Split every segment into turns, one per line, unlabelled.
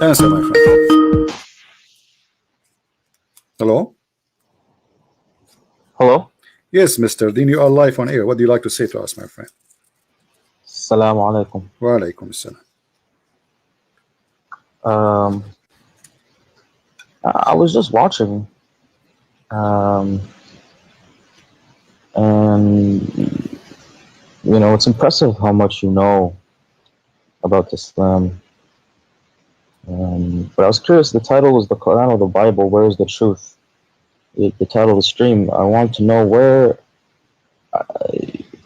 Answer, my friend. Hello?
Hello?
Yes, Mr. Deen, you are live on air. What do you like to say to us, my friend?
Assalamu alaikum.
Wa alaikum assalam.
I was just watching, and you know, it's impressive how much you know about Islam. But I was curious, the title was the Quran or the Bible, where is the truth? The title of the stream, I want to know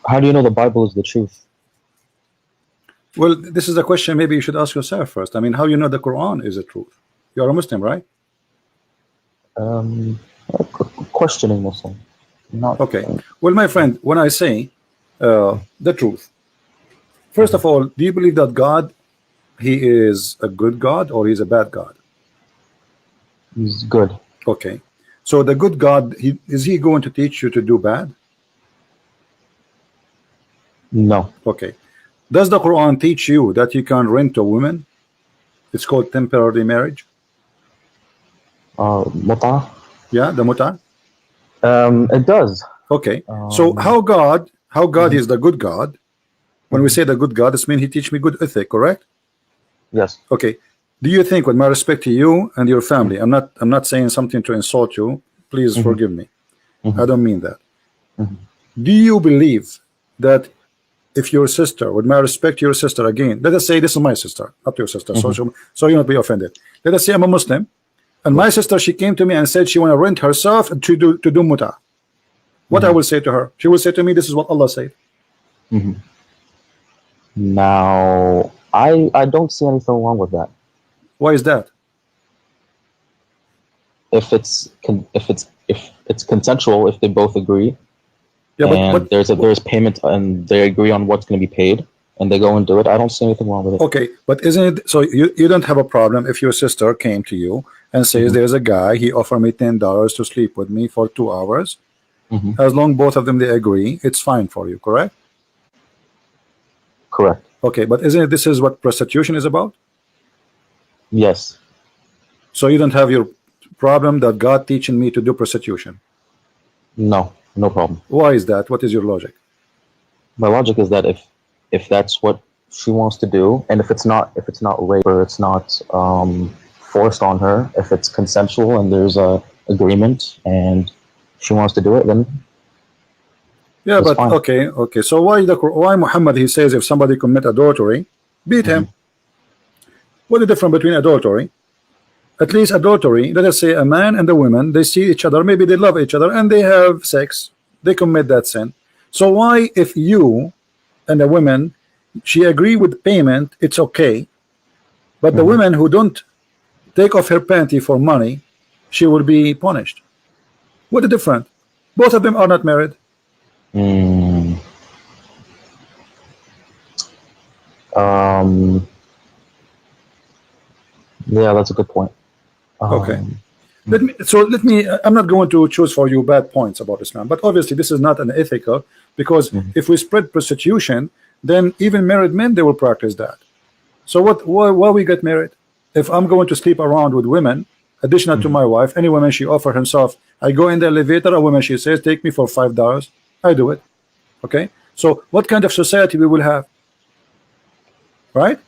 how do you know the Bible is the truth?
Well, this is a question maybe you should ask yourself first. I mean, how you know the Quran is the truth? You are a Muslim, right?
Questioning Muslim. Not
Okay. Well, my friend, when I say the truth, first of all, do you believe that God, he is a good God or he's a bad God?
He's good.
Okay. So the good God, is he going to teach you to do bad?
No.
Okay. Does the Quran teach you that you can rent a woman? It's called temporary marriage.
Muta?
Yeah, the muta.
It does.
Okay. So how God is the good God? When we say the good God, this means he teach me good ethic, correct?
Yes.
Okay. Do you think, with my respect to you and your family, I'm not saying something to insult you, please forgive me, I don't mean that. Do you believe that if your sister, with my respect to your sister, again, let us say this is my sister, not your sister, so you not be offended. Let us say I'm a Muslim, and my sister, she came to me and said she want to rent herself to do muta. What I will say to her? She will say to me, this is what Allah said.
Now, I don't see anything wrong with that.
Why is that?
If it's consensual, if they both agree,
Yeah,
and there's payment, and they agree on what's going to be paid, and they go and do it, I don't see anything wrong with it.
Okay, but isn't it so? You don't have a problem if your sister came to you and says there's a guy, he offered me $10 to sleep with me for 2 hours. As long both of them they agree, it's fine for you, correct?
Correct.
Okay, but isn't it this is what prostitution is about?
Yes.
So you don't have your problem that God teaching me to do prostitution?
No, no problem.
Why is that? What is your logic?
My logic is that if that's what she wants to do, and if it's not rape, or it's not forced on her, if it's consensual and there's a agreement and she wants to do it, then
yeah, but
fine.
okay. So why Muhammad, he says if somebody commit adultery, beat him? What is the difference between adultery? At least adultery, let us say a man and a woman, they see each other, maybe they love each other, and they have sex, they commit that sin. So why, if you and a woman, she agree with payment, it's okay, but the women who don't take off her panty for money, she will be punished? What is different? Both of them are not married.
Yeah, that's a good point.
Okay. Let me I'm not going to choose for you bad points about Islam, but obviously this is not an ethical, because if we spread prostitution, then even married men, they will practice that. So why we get married? If I'm going to sleep around with women additional to my wife, any woman she offer herself, I go in the elevator, a woman she says take me for $5, I do it. Okay, so what kind of society we will have, right?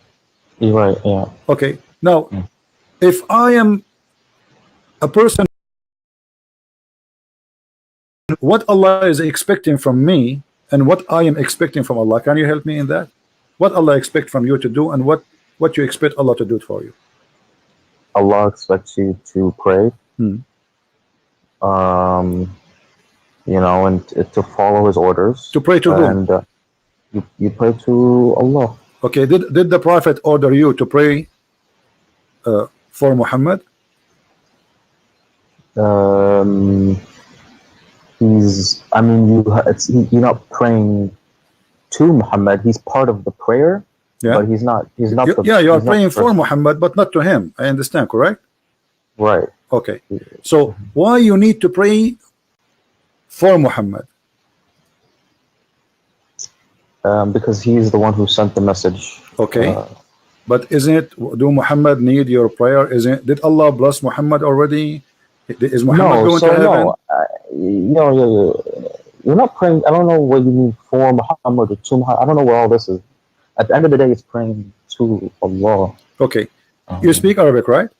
You're right. Yeah.
Okay, now if I am a person, what Allah is expecting from me and what I am expecting from Allah, can you help me in that? What Allah expect from you to do, and what you expect Allah to do it for you?
Allah expects you to pray, you know, and to follow His orders.
To pray to whom?
And you pray to Allah.
Okay, did the Prophet order you to pray for Muhammad?
You're not praying to Muhammad. He's part of the prayer, but he's not. You
are praying for Muhammad, but not to him. I understand, correct?
Right.
Okay. So why you need to pray for Muhammad?
Because he's the one who sent the message.
Okay. But isn't it? Do Muhammad need your prayer? Isn't? Did Allah bless Muhammad already? Is Muhammad
No,
going to
so
heaven?
no, you're not praying. I don't know what you mean for Muhammad or to Muhammad. I don't know what all this is. At the end of the day, it's praying to Allah.
Okay, you speak Arabic, right?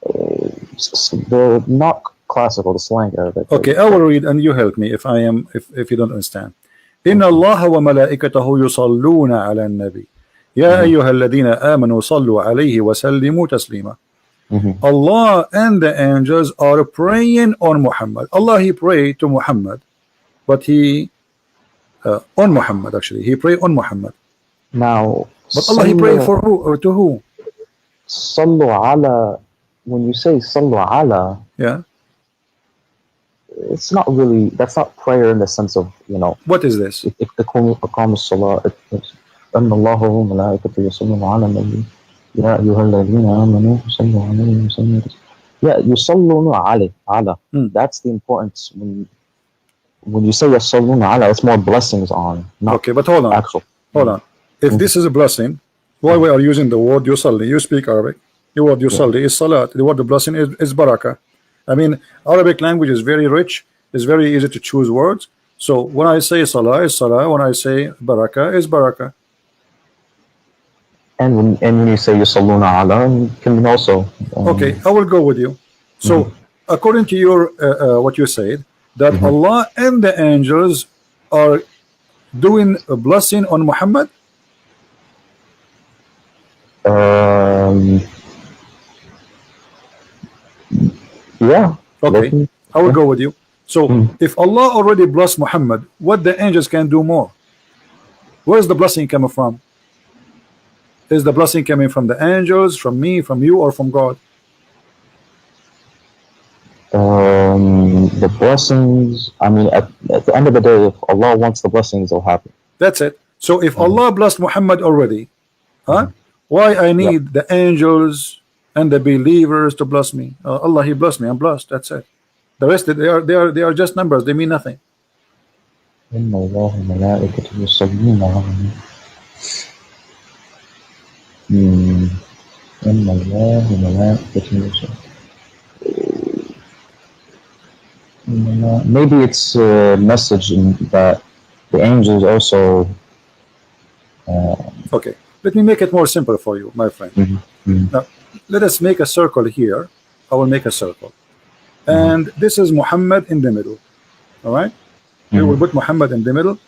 The not classical, the slang Arabic.
Okay, I will read and you help me if you don't understand. إن الله وملائكته يصلون على النبي يا أيها الذين آمنوا صلوا عليه وسلموا تسليما. Allah and the angels are praying on Muhammad. Allah, he prayed to Muhammad, but he on Muhammad, actually he prayed on Muhammad.
Now,
But Allah, he prayed for who or to who?
Sallu ala. When you say sallu ala,
Yeah,
it's not really. That's not prayer in the sense of, you know.
what is this?
إقام الصلاة أن الله وملائكته يصلون على النبي يا أيها الذين آمنوا صلوا عليه وسلموا. Yeah, يصلون على. That's the importance. When you say يصلون على, it's more blessings on. Not
okay, but hold on.
Actual.
Hold on. If this is a blessing, why we are using the word yusalli? You speak Arabic. The word yusalli is salat. The word blessing is barakah. I mean, Arabic language is very rich. It's very easy to choose words. So when I say salah is salah. When I say barakah is barakah.
And when you say yusalluna ala, it can also.
Okay, I will go with you. So according to your what you said, that Allah and the angels are doing a blessing on Muhammad.
Yeah.
Okay, I will go with you. So if Allah already blessed Muhammad, what the angels can do more? Where is the blessing coming from? Is the blessing coming from the angels, from me, from you, or from God?
The blessings, I mean, at the end of the day, if Allah wants the blessings, it'll happen.
That's it. So if Allah blessed Muhammad already, why I need the angels and the believers to bless me? Allah, he blessed me, I'm blessed. That's it. The rest, they are just numbers. They mean nothing.
إن الله وملائكته يصلون على النبي. إن الله وملائكته يصلون. Maybe it's a message that the angels also.
Okay, let me make it more simple for you, my friend. Now, let us make a circle here. I will make a circle. And this is Muhammad in the middle. All right? We will put Muhammad in the middle.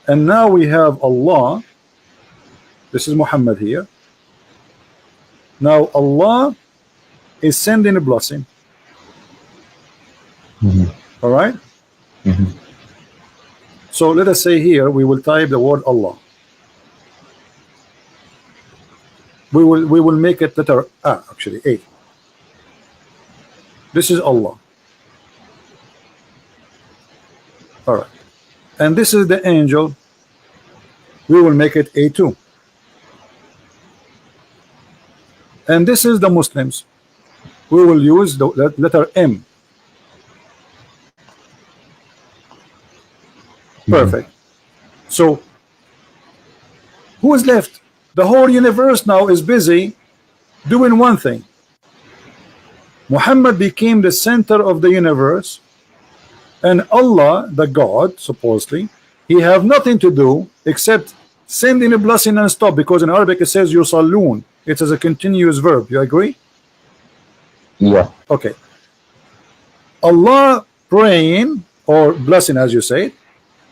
And now we have Allah. This is Muhammad here. Now Allah is sending a blessing. All right? So let us say here we will type the word Allah. We will make it letter A, actually A. This is Allah. All right. And this is the angel. We will make it A2. And this is the Muslims. We will use the letter M. Perfect. So who is left? The whole universe now is busy doing one thing. Muhammad became the center of the universe, and Allah, the God, supposedly, he have nothing to do except sending a blessing and stop, because in Arabic it says yusallun. It is a continuous verb. You agree?
Yeah.
Okay. Allah praying or blessing, as you say,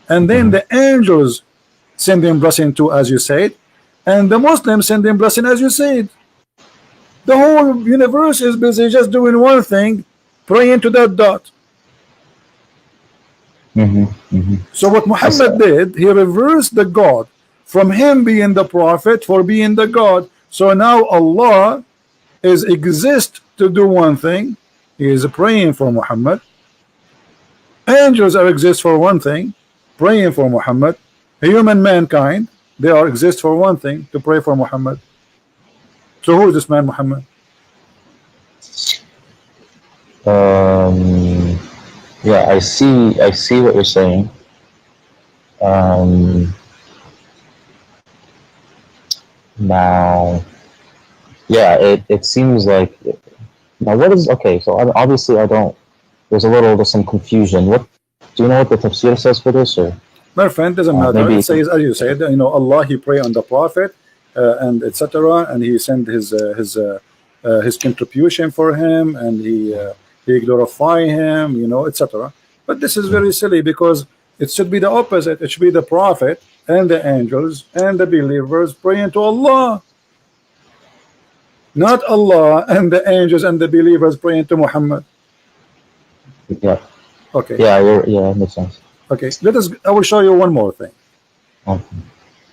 and then the angels sending blessing too, as you said, and the Muslims sending blessing, as you said. The whole universe is busy just doing one thing, praying to that dot. So what Muhammad did, he reversed the God from him being the prophet for being the God. So now Allah is exist to do one thing. He is praying for Muhammad. Angels are exist for one thing, praying for Muhammad. Human mankind, they are exist for one thing, to pray for Muhammad. So who is this man Muhammad?
Yeah, I see what you're saying. Now Yeah, it seems like now what is okay? So obviously I don't. There's some confusion. What do you know what the tafsir says for this, or
My friend, doesn't matter.
maybe
It
you can?
says, as you said, Allah, He pray on the Prophet, and etc., and He sent his contribution for him, and he glorify him, etc. But this is very silly because it should be the opposite. It should be the Prophet and the angels and the believers praying to Allah, not Allah and the angels and the believers praying to Muhammad.
Yeah,
Okay,
yeah, yeah, it makes sense.
okay. Let us. I will show you one more thing,
Okay.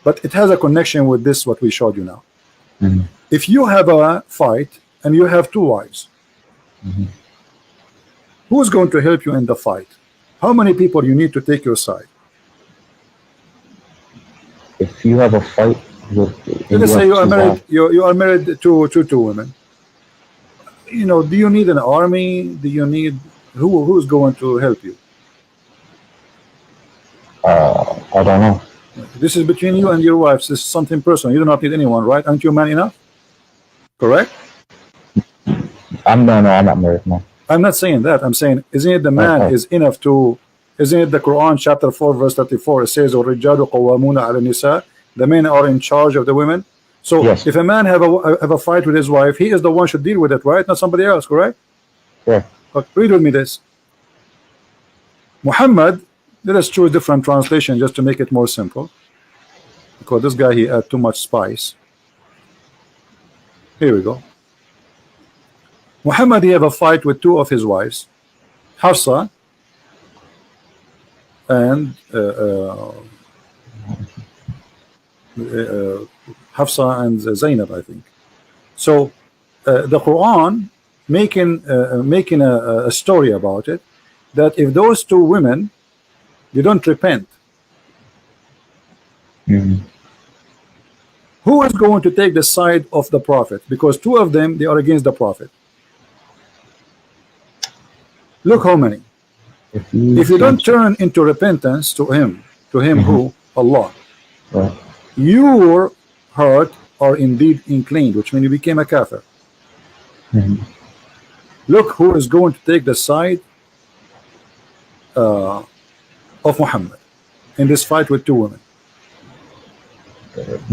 but it has a connection with this what we showed you now.
Mhm.
If you have a fight and you have two wives,
Mhm.
who's going to help you in the fight? How many people you need to take your side?
If you have a fight with, and
Let
you
us say
have
you are
two
married.
wives,
You are married to two women. Do you need an army? Do you need who's going to help you?
I don't know.
This is between you and your wives. This is something personal. You do not need anyone, right? Aren't you man enough? Correct.
No, I'm not married. No.
I'm not saying that. I'm saying, isn't it the man
Oh,
is enough to? Isn't it the Quran chapter 4 verse 34? It says, "الرجال قوامون على النساء." The men are in charge of the women. So
yes.
if a man have a fight with his wife, he is the one should deal with it, right? Not somebody else, correct?
Yeah.
But read with me this. Muhammad. Let us choose different translation just to make it more simple. Because this guy he add too much spice. Here we go. Muhammad he have a fight with two of his wives, Hafsa and Hafsa and Zainab, I think. So the Quran making a story about it, that if those two women they don't repent,
Mhm.
who is going to take the side of the Prophet? Because two of them they are against the Prophet. Look how many. If you don't turn into repentance to him who? Allah,
Right.
your heart are indeed inclined, which means you became a kafir.
Mhm.
Look who is going to take the side of Muhammad in this fight with two women.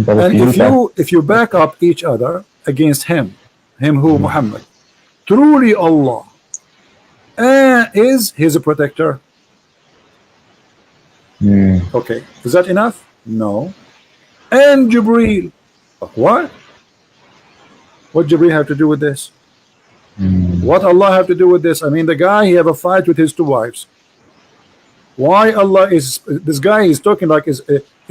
But
And
if you
if you back up each other against him who? Muhammad, truly Allah is his protector.
Mm.
Okay, is that enough? No. And Jibreel, what Jibreel have to do with this?
Mm.
What Allah have to do with this? I mean, the guy he have a fight with his two wives. Why Allah is this guy is talking like is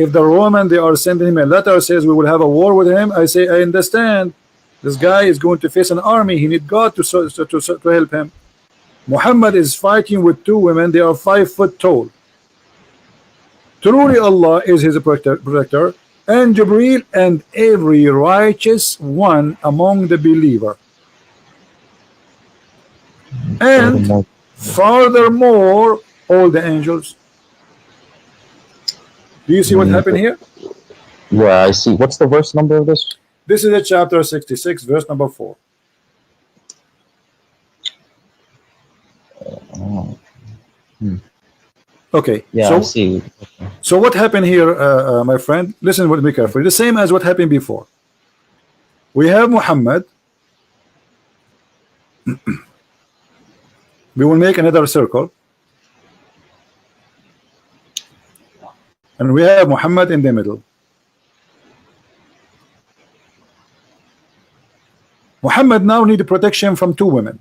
if the Roman they are sending him a letter says we will have a war with him, I say I understand. This guy is going to face an army. He need God to help him. Muhammad is fighting with two women. They are 5 foot tall. Truly Allah is his protector, and Jibreel and every righteous one among the believer. And furthermore, all the angels. Do you see what happened here?
Yeah, I see. What's the verse number of this?
This is a chapter 66, verse number 4.
Oh.
Okay.
Yeah, I see.
So what happened here, my friend? Listen with me carefully. The same as what happened before. We have Muhammad. We will make another circle. And we have Muhammad in the middle. Muhammad now needs protection from two women.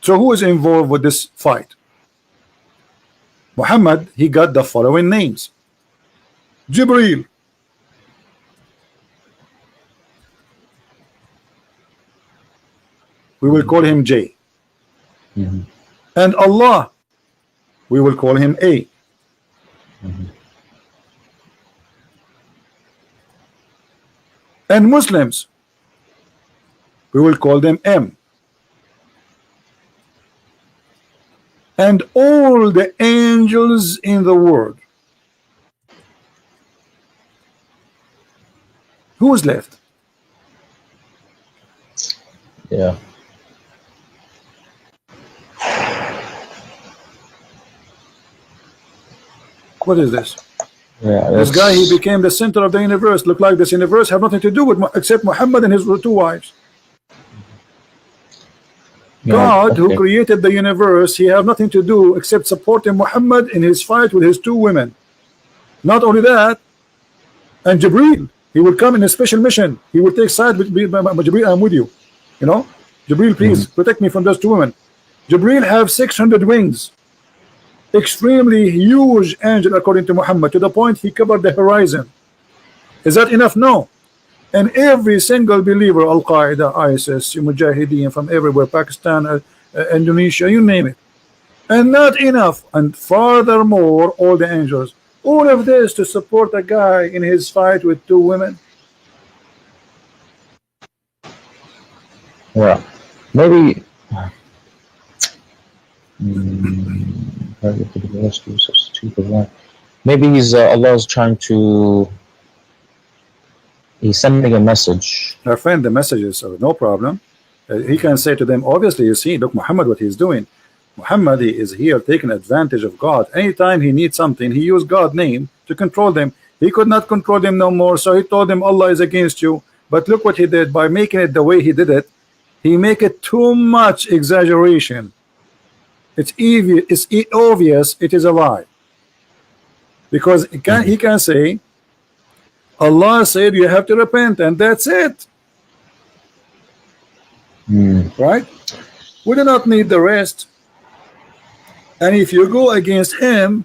So who is involved with this fight? Muhammad, he got the following names. Jibreel, we will call him J.
Mhm.
And Allah, we will call him A.
Mhm.
And Muslims, we will call them M. And all the angels in the world. Who is left?
Yeah.
What is this?
Yeah.
This guy, he became the center of the universe. Look like this universe have nothing to do with except Muhammad and his two wives. God, who created the universe, he have nothing to do except supporting Muhammad in his fight with his two women. Not only that, and Jibreel, he will come in a special mission. He will take side with Jibreel. I'm with you. You know, Jibreel, please protect me from those two women. Jibreel have 600 wings. Extremely huge angel according to Muhammad, to the point he covered the horizon. Is that enough? No. And every single believer, Al-Qaeda, ISIS, Mujahideen from everywhere, Pakistan, Indonesia, you name it. And not enough. And furthermore, all the angels. All of this to support a guy in his fight with two women.
Yeah. Maybe maybe he's Allah's trying to, he's sending a message.
Our friend, the messages are no problem. He can say to them, obviously, you see, look, Muhammad, what he's doing. Muhammad is here taking advantage of God. Anytime he needs something, he used God's name to control them. He could not control them no more, so he told them Allah is against you. But look what he did by making it the way he did it. He make it too much exaggeration. It's obvious it is a lie. Because he can say, Allah said you have to repent, and that's it. Right? We do not need the rest. And if you go against him,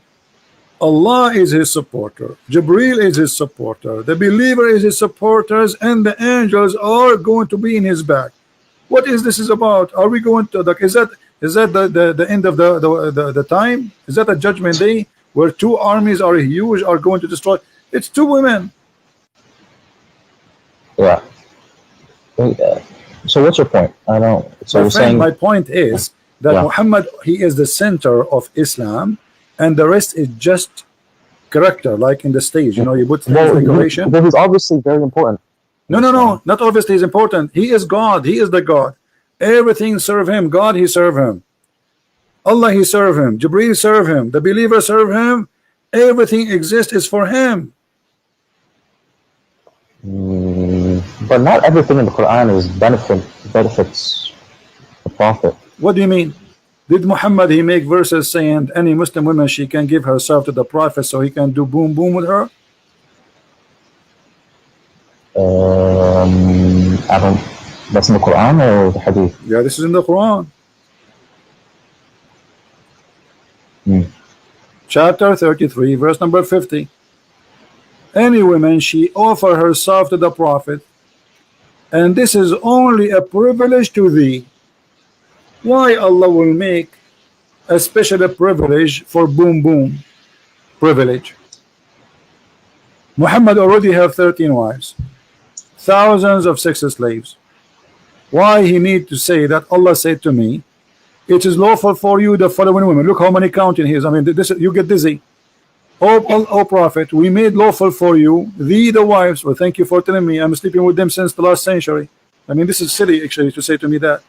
Allah is his supporter, Jibreel is his supporter, the believer is his supporters, and the angels are going to be in his back. What is this about? Are we going to is that the end of the time? Is that a judgment day where two armies are huge, are going to destroy? It's two women.
Yeah. So what's your point? I don't. So
my friend, my point is that Muhammad, he is the center of Islam, and the rest is just character, like in the stage. You know, you put decoration.
Well, he's obviously very important.
No, not obviously is important. He is God. He is the God. Everything serve him. God, he serve him. Allah, he serve him. Jibreel serve him. The believer serve him. Everything exists is for him.
But not everything in the Quran is benefits the Prophet.
What do you mean? Did Muhammad, he make verses saying any Muslim woman, she can give herself to the Prophet so he can do boom boom with her?
I don't. That's in the Quran or the Hadith?
Yeah, this is in the Quran. Chapter 33, verse number 50. Any woman, she offer herself to the Prophet, and this is only a privilege to thee. Why Allah will make a special privilege for boom boom privilege? Muhammad already have 13 wives, thousands of sex slaves. Why he need to say that Allah said to me, it is lawful for you the following women? Look how many counting he is. I mean, this, you get dizzy. Oh Prophet, we made lawful for you the wives. Well, thank you for telling me. I'm sleeping with them since the last century. I mean, this is silly actually to say to me that.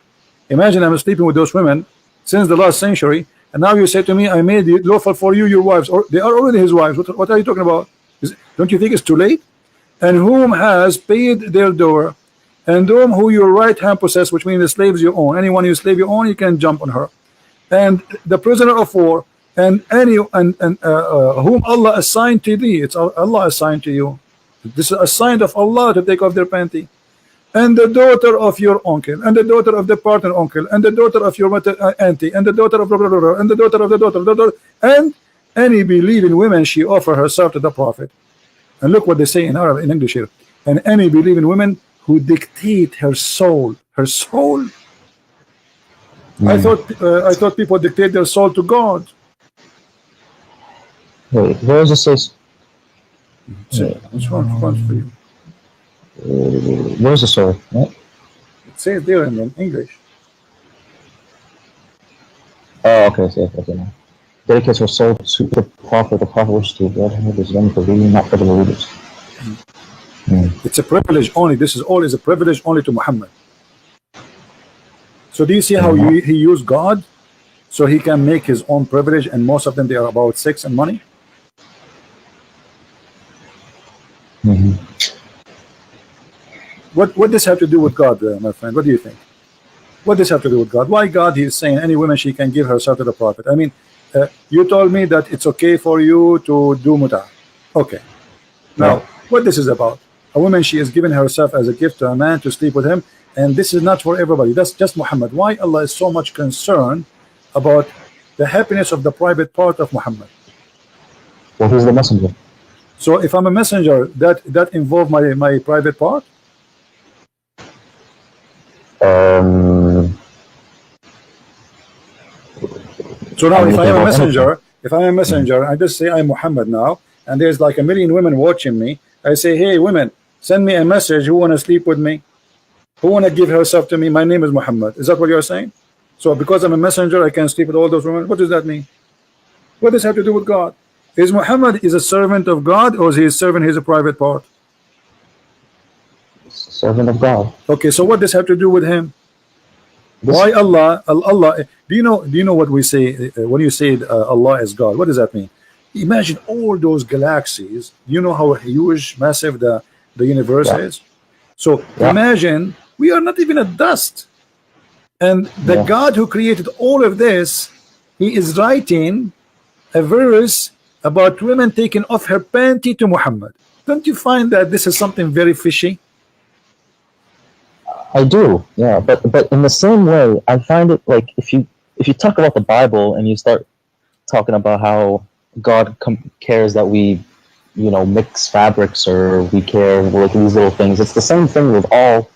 Imagine I'm sleeping with those women since the last century, and now you say to me, I made it lawful for you your wives, or they are already his wives. What are you talking about? Don't you think it's too late? And whom has paid their door, and who your right hand possess, which means the slaves you own. Anyone you slave you own, you can jump on her. And the prisoner of war, and whom Allah assigned to thee. It's Allah assigned to you. This is a sign of Allah to take off their panty. And the daughter of your uncle, and the daughter of the partner uncle, and the daughter of your auntie, and the daughter of and the daughter of the daughter, and any believing woman, she offer herself to the Prophet. And look what they say in Arabic, in English here. And any believing woman who dictate her soul. I thought people dictate their soul to God.
Wait, where does it say?
Which one for you?
Where's the story? What?
It says there in English.
Oh, okay. Okay, now. Dedicates her soul to the Prophet. The Prophet wishes to God who is them for reading, not for the believers.
It's a privilege only. This is always a privilege only to Muhammad. So do you see how he used God so he can make his own privilege, and most of them they are about sex and money? What does have to do with God, my friend? What do you think? What does have to do with God? Why God is saying any woman she can give herself to the prophet? I mean, you told me that it's okay for you to do muta. Okay. Now, what this is about? A woman, she is giving herself as a gift to a man to sleep with him, and this is not for everybody. That's just Muhammad. Why Allah is so much concerned about the happiness of the private part of Muhammad?
Well, he's the messenger.
So if I'm a messenger, that involve my private part? So now if I am a messenger, I just say I'm Muhammad now, and there's like a million women watching me. I say, hey women, send me a message. Who want to sleep with me? Who want to give herself to me? My name is Muhammad. Is that what you're saying? So because I'm a messenger, I can sleep with all those women? What does that mean? What does that have to do with God? Is Muhammad is a servant of God, or is he a servant? He's a private part.
Servant of God.
Okay, so what does have to do with him? Why Allah? Do you know what we say when you say Allah is God? What does that mean? Imagine all those galaxies. You know how huge, massive the universe is. So imagine we are not even a dust, and the God who created all of this, he is writing a verse about women taking off her panty to Muhammad. Don't you find that this is something very fishy?
I do, yeah, but in the same way, I find it like if you talk about the Bible and you start talking about how God cares that we, mix fabrics, or we care like these little things, it's the same thing with all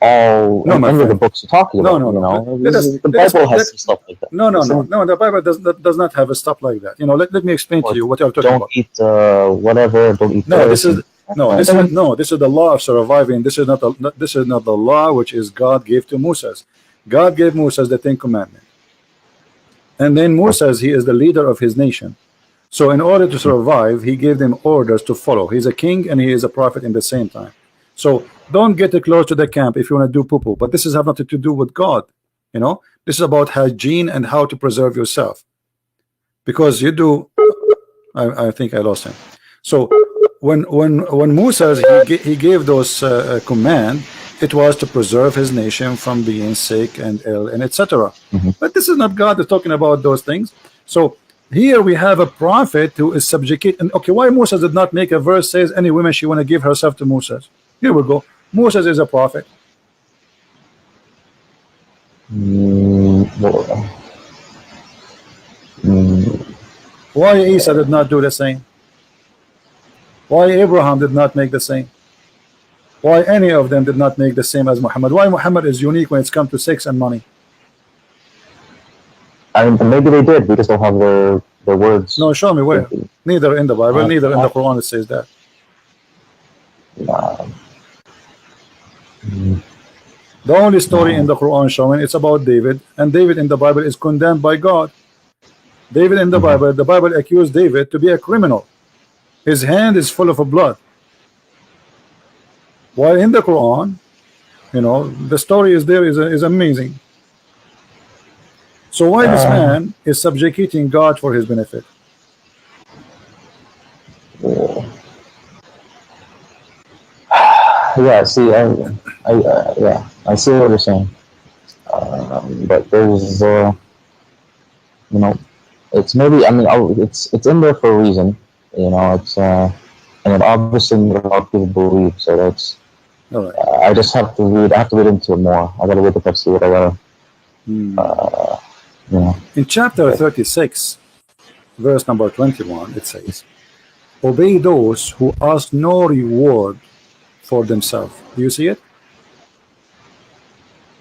any of the books you're talking about. The Bible has some stuff like that.
No. The Bible does not have a stuff like that. Let me explain to you what I'm talking about.
Don't eat whatever. Don't eat.
This is the law of surviving. This is not the law which is God gave to Moses. God gave Moses the 10 Commandments, and then Moses, he is the leader of his nation. So in order to survive, he gave them orders to follow. He's a king and he is a prophet in the same time. So don't get close to the camp if you want to do poo-poo. But this has nothing to do with God. This is about hygiene and how to preserve yourself. Because you do. I think I lost him. So when Moses he gave those command, it was to preserve his nation from being sick and ill and etc. But this is not God that's talking about those things. So here we have a prophet who is subjugated. And okay, why Moses did not make a verse says any woman she want to give herself to Moses? Here we go. Moses is a prophet. Why Isa did not do the same? Why Abraham did not make the same? Why any of them did not make the same as Muhammad? Why Muhammad is unique when it's come to sex and money?
Maybe they did. We just don't have their words.
No, show me where. Neither in the Bible, neither in the Quran it says that. The only story in the Quran showing it's about David, and David in the Bible is condemned by God. David in the Bible accused David to be a criminal. His hand is full of blood. While in the Quran, the story is there is amazing. So why this man is subjugating God for his benefit?
Yeah, see, I see what you're saying. But there's, it's maybe, it's in there for a reason. It's and it obviously a lot of people believe. So that's.
Right.
I just have to read. I have to read into it more. I gotta wait to see what I gotta.
In chapter 36, verse number 21, it says, "Obey those who ask no reward for themselves." Do you see it?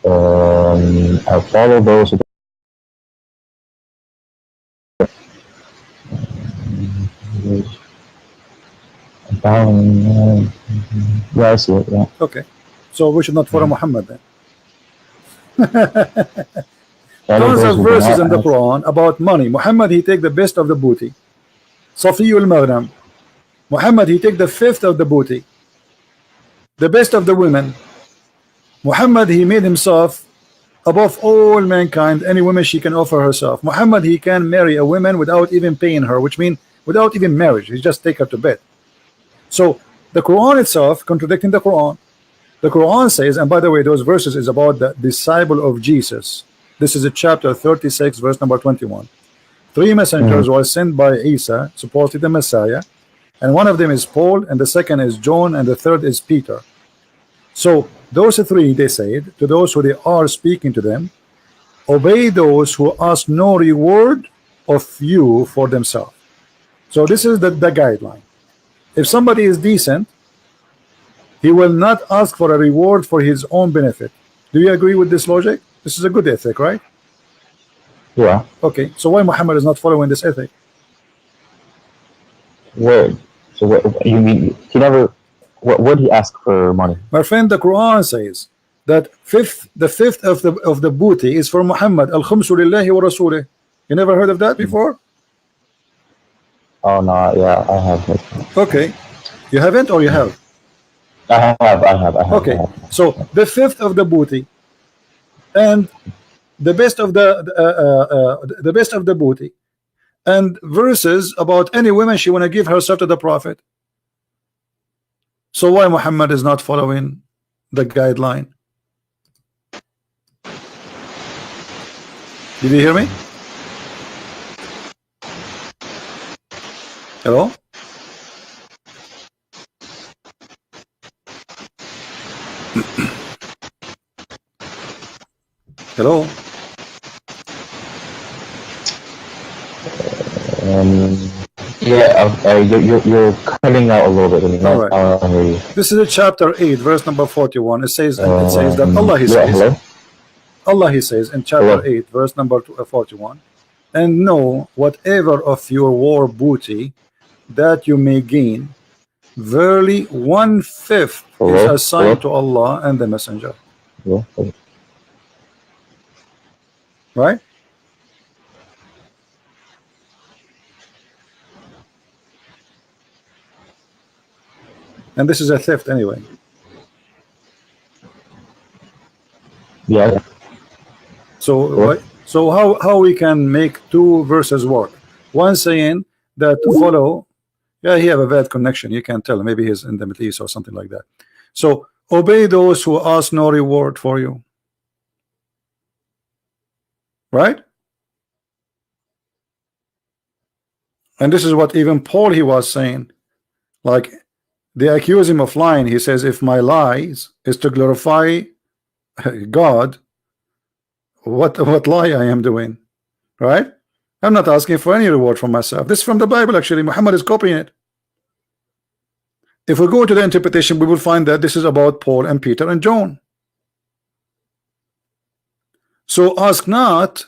I follow those who. Yeah, I see it. Yeah.
Okay, so we should not follow Muhammad then. Tons of verses in the Quran about money. Muhammad he take the best of the booty. Safiyul Maghrib. Muhammad he take the fifth of the booty. The best of the women. Muhammad he made himself above all mankind, any woman she can offer herself. Muhammad, he can marry a woman without even paying her, which means without even marriage. He just take her to bed. So the Quran itself contradicting the Quran. The Quran says, and by the way, those verses is about the disciple of Jesus. This is a chapter 36, verse number 21. 3 messengers were sent by Isa, supposedly the Messiah, and one of them is Paul, and the second is John, and the third is Peter. So those three, they said to those who they are speaking to them, obey those who ask no reward of you for themselves. So this is the guideline. If somebody is decent, he will not ask for a reward for his own benefit. Do you agree with this logic? This is a good ethic, right?
Yeah.
Okay, so why Muhammad is not following this ethic?
Word. So what you mean? He never. What would he ask for money?
My friend, the Quran says that the fifth of the booty is for Muhammad. Al khumsu lillahi wa rasulih. You never heard of that before?
Oh no, yeah, I have.
Okay, you haven't, or you have?
I have.
Okay, so the fifth of the booty and the best of the best of the booty, and verses about any woman she want to give herself to the Prophet. So why Muhammad is not following the guideline? Did you hear me? Hello? Hello?
Yeah, you're cutting out a little bit.
All right. This is chapter 8, verse number 41. It says that Allah, he says,
hello?
Allah, he says in chapter 8, verse number 41, and know whatever of your war booty that you may gain, verily 1/5 is assigned to Allah and the Messenger. Right? And this is a theft anyway.
Yeah.
So how we can make two verses work? One saying that follow, yeah, he have a bad connection. You can tell, maybe he's in the Middle East or something like that. So obey those who ask no reward for you. Right? And this is what even Paul, he was saying. Like, they accuse him of lying. He says, if my lies is to glorify God, what lie I am doing? Right? I'm not asking for any reward from myself. This is from the Bible, actually. Muhammad is copying it. If we go to the interpretation, we will find that this is about Paul and Peter and John. So ask not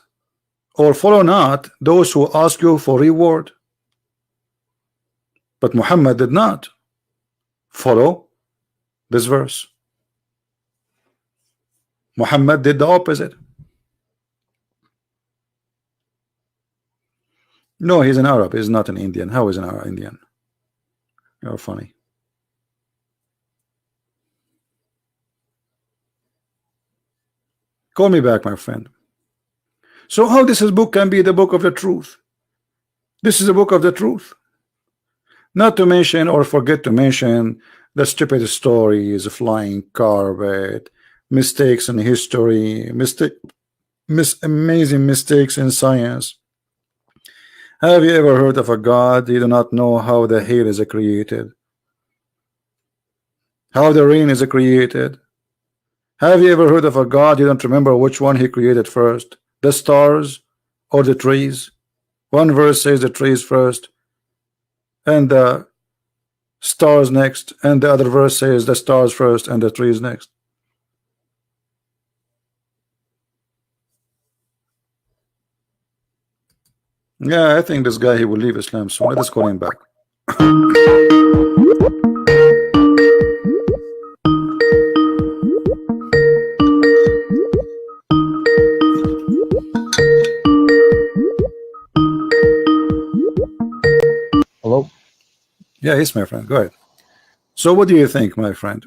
or follow not those who ask you for reward. But Muhammad did not follow this verse. Muhammad did the opposite. No, he's an Arab. He's not an Indian. How is an Arab Indian? You're funny. Call me back, my friend. So how this book can be the book of the truth? This is a book of the truth. Not to mention or forget to mention the stupid stories, flying carpet, mistakes in history, amazing mistakes in science. Have you ever heard of a God? You do not know how the hair is created, how the rain is created. Have you ever heard of a God? You don't remember which one he created first, the stars or the trees? One verse says the trees first and the stars next, and the other verse says the stars first and the trees next. Yeah, I think this guy, he will leave Islam soon. Let us call him back.
Hello?
Yeah, yes, my friend. Go ahead. So what do you think, my friend?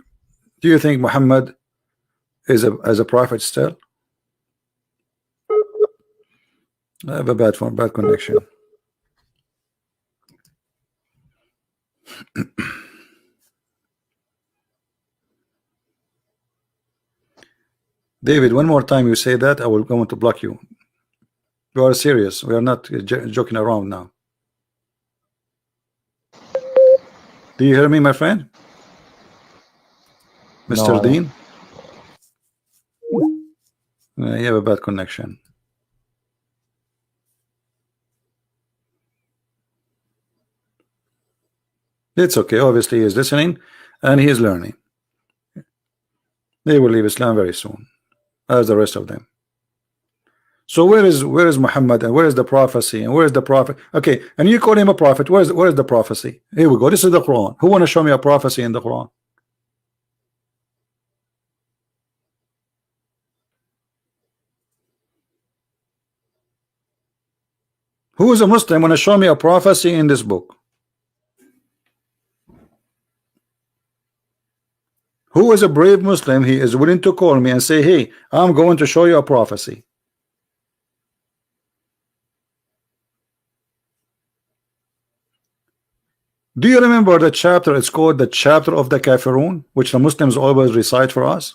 Do you think Muhammad is a prophet still? I have a bad connection. David, one more time you say that, I will go to block you. We are serious. We are not joking around now. Do you hear me, my friend?
No,
Mr.
I don't.
Dean? You have a bad connection. It's okay. Obviously, he is listening and he is learning. They will leave Islam very soon, as the rest of them. So where is Muhammad, and where is the prophecy, and where is the prophet? Okay, and you call him a prophet. Where is the prophecy? Here we go. This is the Quran. Who want to show me a prophecy in the Quran? Who is a Muslim want to show me a prophecy in this book? Who is a brave Muslim? He is willing to call me and say, hey, I'm going to show you a prophecy. Do you remember the chapter? It's called the chapter of the Kafirun, which the Muslims always recite for us.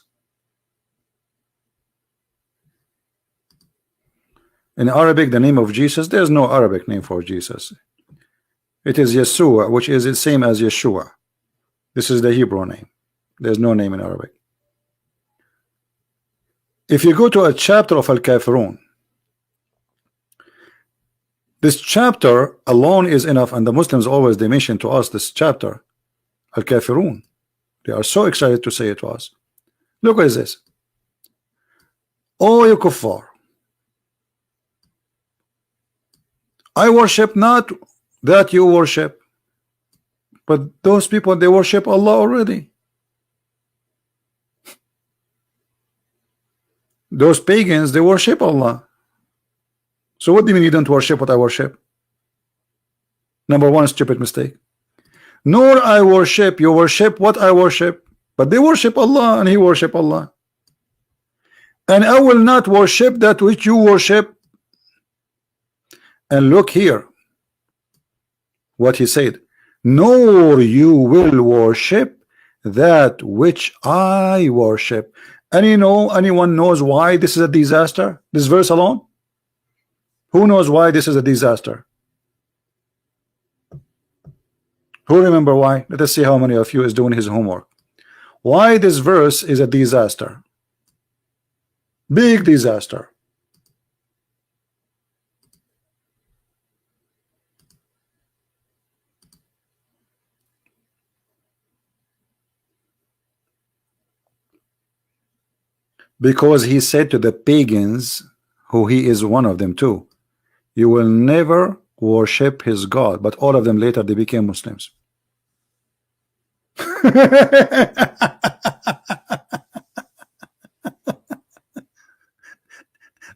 In Arabic, the name of Jesus, there's no Arabic name for Jesus. It is Yeshua, which is the same as Yeshua. This is the Hebrew name. There's no name in Arabic. If you go to a chapter of Al-Kafirun, this chapter alone is enough, and the Muslims always they mention to us this chapter, Al-Kafirun. They are so excited to say it to us. Look what is this. Oh, you kuffar, I worship not that you worship, but those people, they worship Allah already. Those pagans, they worship Allah. So what do you mean you don't worship what I worship? Number one, stupid mistake. Nor I worship, you worship what I worship, but they worship Allah and he worship Allah. And I will not worship that which you worship. And look here what he said, nor you will worship that which I worship. And you know, anyone knows why this is a disaster? This verse alone? Who knows why this is a disaster? Who remember why? Let us see how many of you is doing his homework. Why this verse is a disaster? Big disaster. Because he said to the pagans, who he is one of them too, you will never worship his God. But all of them later they became Muslims.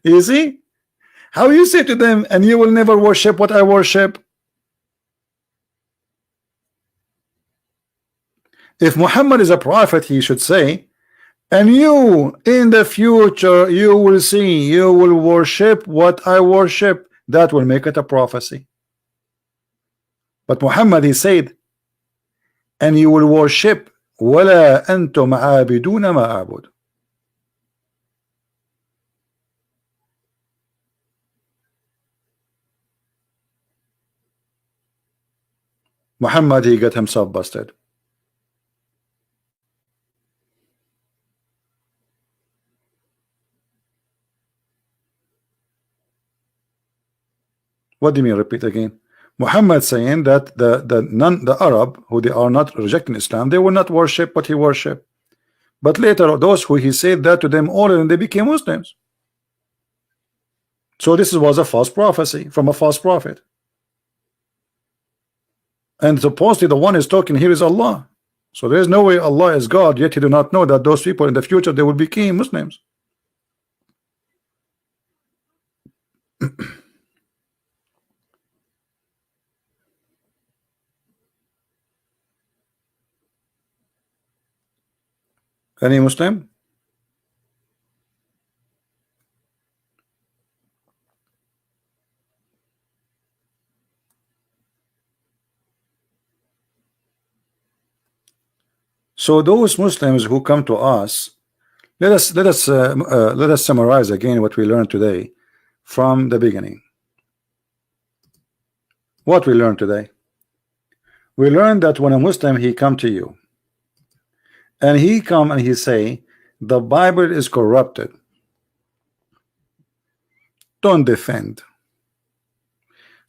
You see how you say to them, and you will never worship what I worship. If Muhammad is a prophet, he should say, and you in the future you will see, you will worship what I worship. That will make it a prophecy. But Muhammad, he said, and you will worship ولا أنتم عابدون ما أعبد. Muhammad, he got himself busted. What do you mean repeat again? Muhammad saying that the Arab who they are not rejecting Islam, they will not worship what he worship. But later those who he said that to them, all of them they became Muslims. So this was a false prophecy from a false prophet. And supposedly the one is talking here is Allah. So there is no way Allah is God, yet he do not know that those people in the future they will become Muslims. Any Muslim? So those Muslims who come to us, let us summarize again what we learned today from the beginning. What we learned today, we learned that when a Muslim he come to you and he come and he say the Bible is corrupted, don't defend,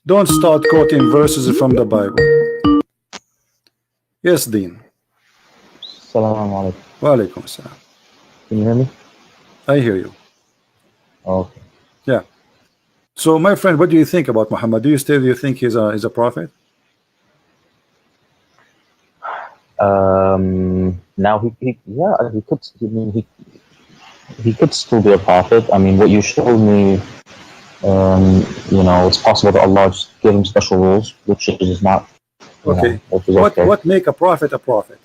don't start quoting verses from the Bible. Yes, Deen.
Assalamu alaikum.
Wa alaikum assalam.
Can you hear me?
I hear you.
Okay.
Yeah. So my friend, what do you think about Muhammad? Do you think he's a prophet?
Now he could. I mean, he could still be a prophet. I mean, what you showed me, you know, it's possible that Allah just gave him special rules, which is not.
Okay.
Which is okay.
What make a prophet a prophet?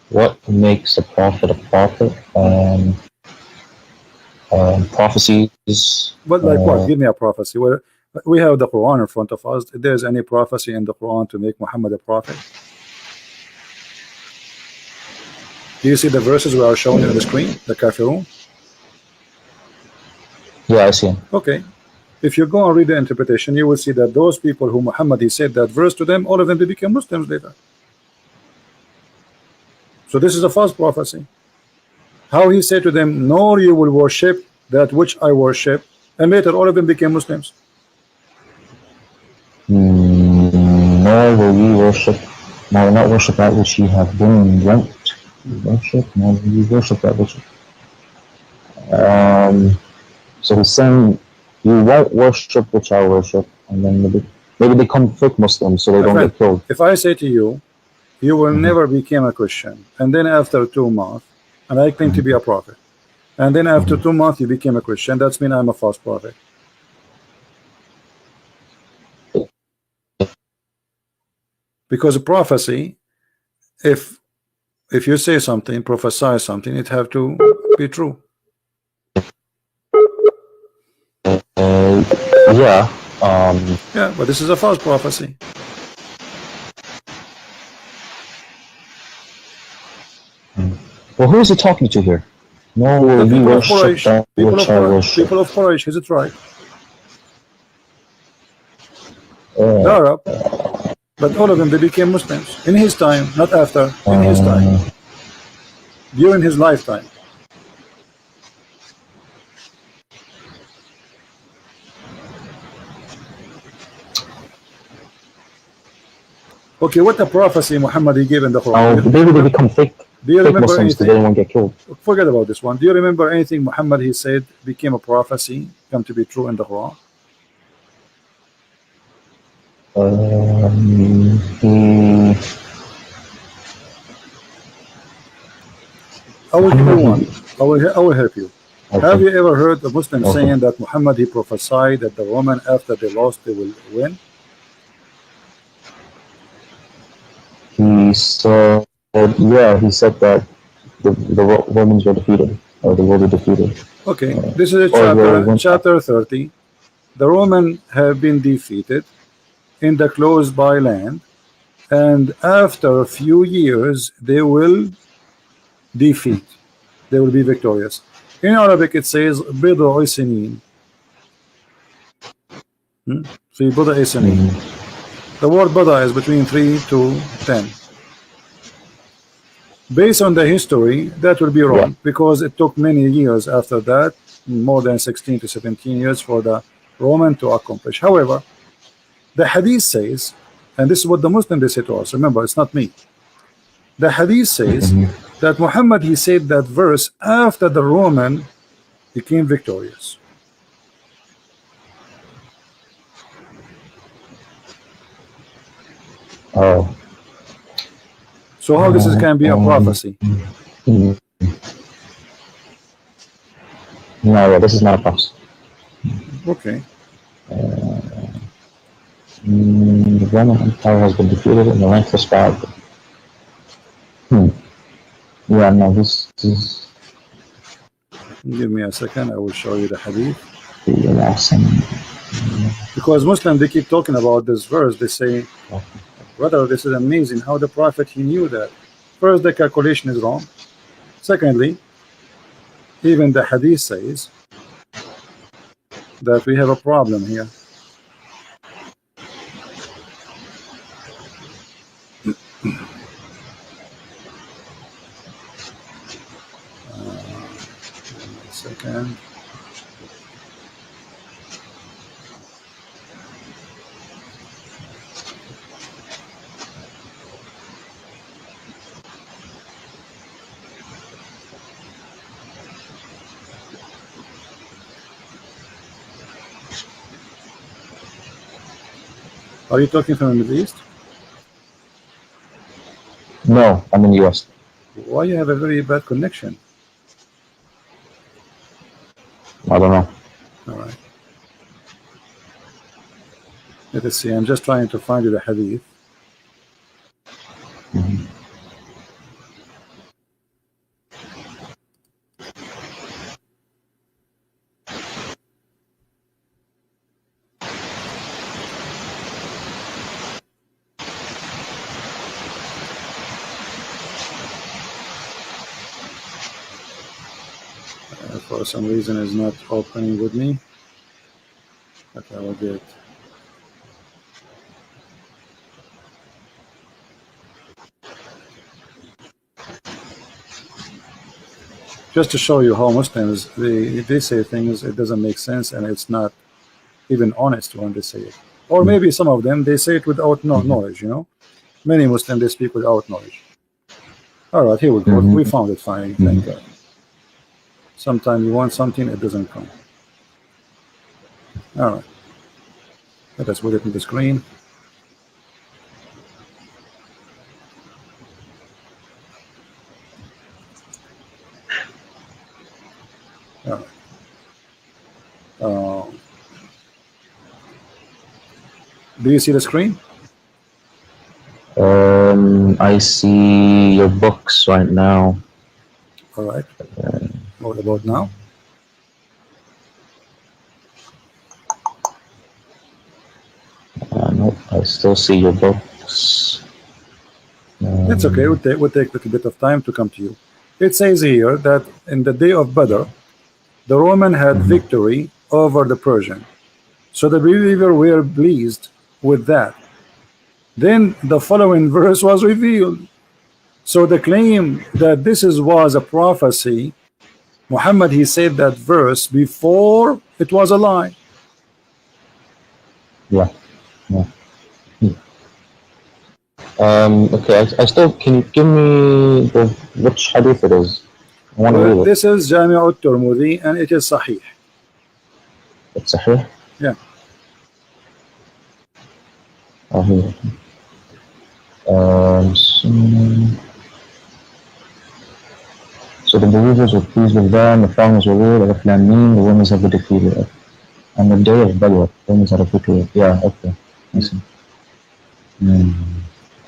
What makes a prophet a prophet? Prophecies.
But like what? Give me a prophecy. Well, we have the Quran in front of us. If there's any prophecy in the Quran to make Muhammad a prophet? Do you see the verses we are showing on the screen? The Kafirun?
Yeah, I see him.
Okay. If you go and read the interpretation, you will see that those people who Muhammad he said that verse to them, all of them they became Muslims later. So this is a false prophecy. How he said to them, nor you will worship that which I worship, and later all of them became Muslims.
Nor will you worship, nor will not worship that which you have been wont worship, nor will you worship that which. So he's saying you won't worship which I worship, and then maybe they come fake Muslims so they don't get killed.
If I say to you, you will never become a Christian, and then after 2 months, and I claim to be a prophet, and then after 2 months you became a Christian, that's mean I'm a false prophet. Because a prophecy, if you say something, prophesy something, it have to be true.
Yeah.
Yeah, but this is a false prophecy.
Well, who is he talking to here? No, will you worship that which I worship.
People of Quraysh, is it right? The Arab, but all of them they became Muslims in his time, not after. In his time, during his lifetime. Okay, what the prophecy Muhammad he gave in the Quran?
Oh, maybe they become fake.
Do you remember
Muslims
anything?
They don't want to get killed.
Forget about this one. Do you remember anything Muhammad he said became a prophecy, come to be true in the Quran? I will give you one. I will help you. Okay. Have you ever heard a Muslim saying that Muhammad he prophesied that the woman after they lost they will win?
He said, yeah, he said that the Romans were defeated, or they will be defeated.
Okay, this is a chapter 30. The Romans have been defeated in the close by land, and after a few years they will defeat. They will be victorious. In Arabic it says بضع سنين. في بضع سنين. The word bada is between 3 to 10. Based on the history, that will be wrong, because it took many years after that, more than 16 to 17 years for the Roman to accomplish. However, the hadith says, and this is what the Muslim they say to us, remember it's not me. The hadith says that Muhammad he said that verse after the Roman became victorious.
Oh.
So how this can be a prophecy?
No, this is not a prophecy.
Okay.
The Roman Empire has been defeated in the length of span. Yeah, no, this is.
Give me a second, I will show you the hadith.
The last
Because Muslims they keep talking about this verse, they say, brother, this is amazing how the prophet he knew that. First, the calculation is wrong. Secondly, even the hadith says that we have a problem here. Second. Are you talking from the Middle East?
No, I'm in the US.
Why you have a very bad connection?
I don't know.
All right. Let us see. I'm just trying to find you the hadith. For some reason is not opening with me, but I will get. Just to show you how Muslims they say things, it doesn't make sense and it's not even honest when they say it. Or maybe some of them they say it without knowledge. You know, many Muslims they speak without knowledge. All right, here we go. We found it finally. Thank God. Sometimes you want something, it doesn't come. All right. Let us put it in the screen. All right. Do you see the screen?
I see your books right now.
All right. What about now?
Nope, I still see your books.
It's okay. We'll take a little bit of time to come to you. It says here that in the day of Badr, the Roman had victory over the Persian. So the believer were pleased with that. Then the following verse was revealed. So the claim that this was a prophecy, Muhammad, he said that verse before it was a lie.
Yeah. Okay, I still, can you give me which hadith it is? I want to read it.
This is Jami' al-Tirmidhi and it is Sahih.
It's Sahih?
Yeah.
Oh, here. So the believers were pleased with them, the followers were ruled, the women have been defeated. On the day of Badr, women are defeated. Yeah, okay. I see.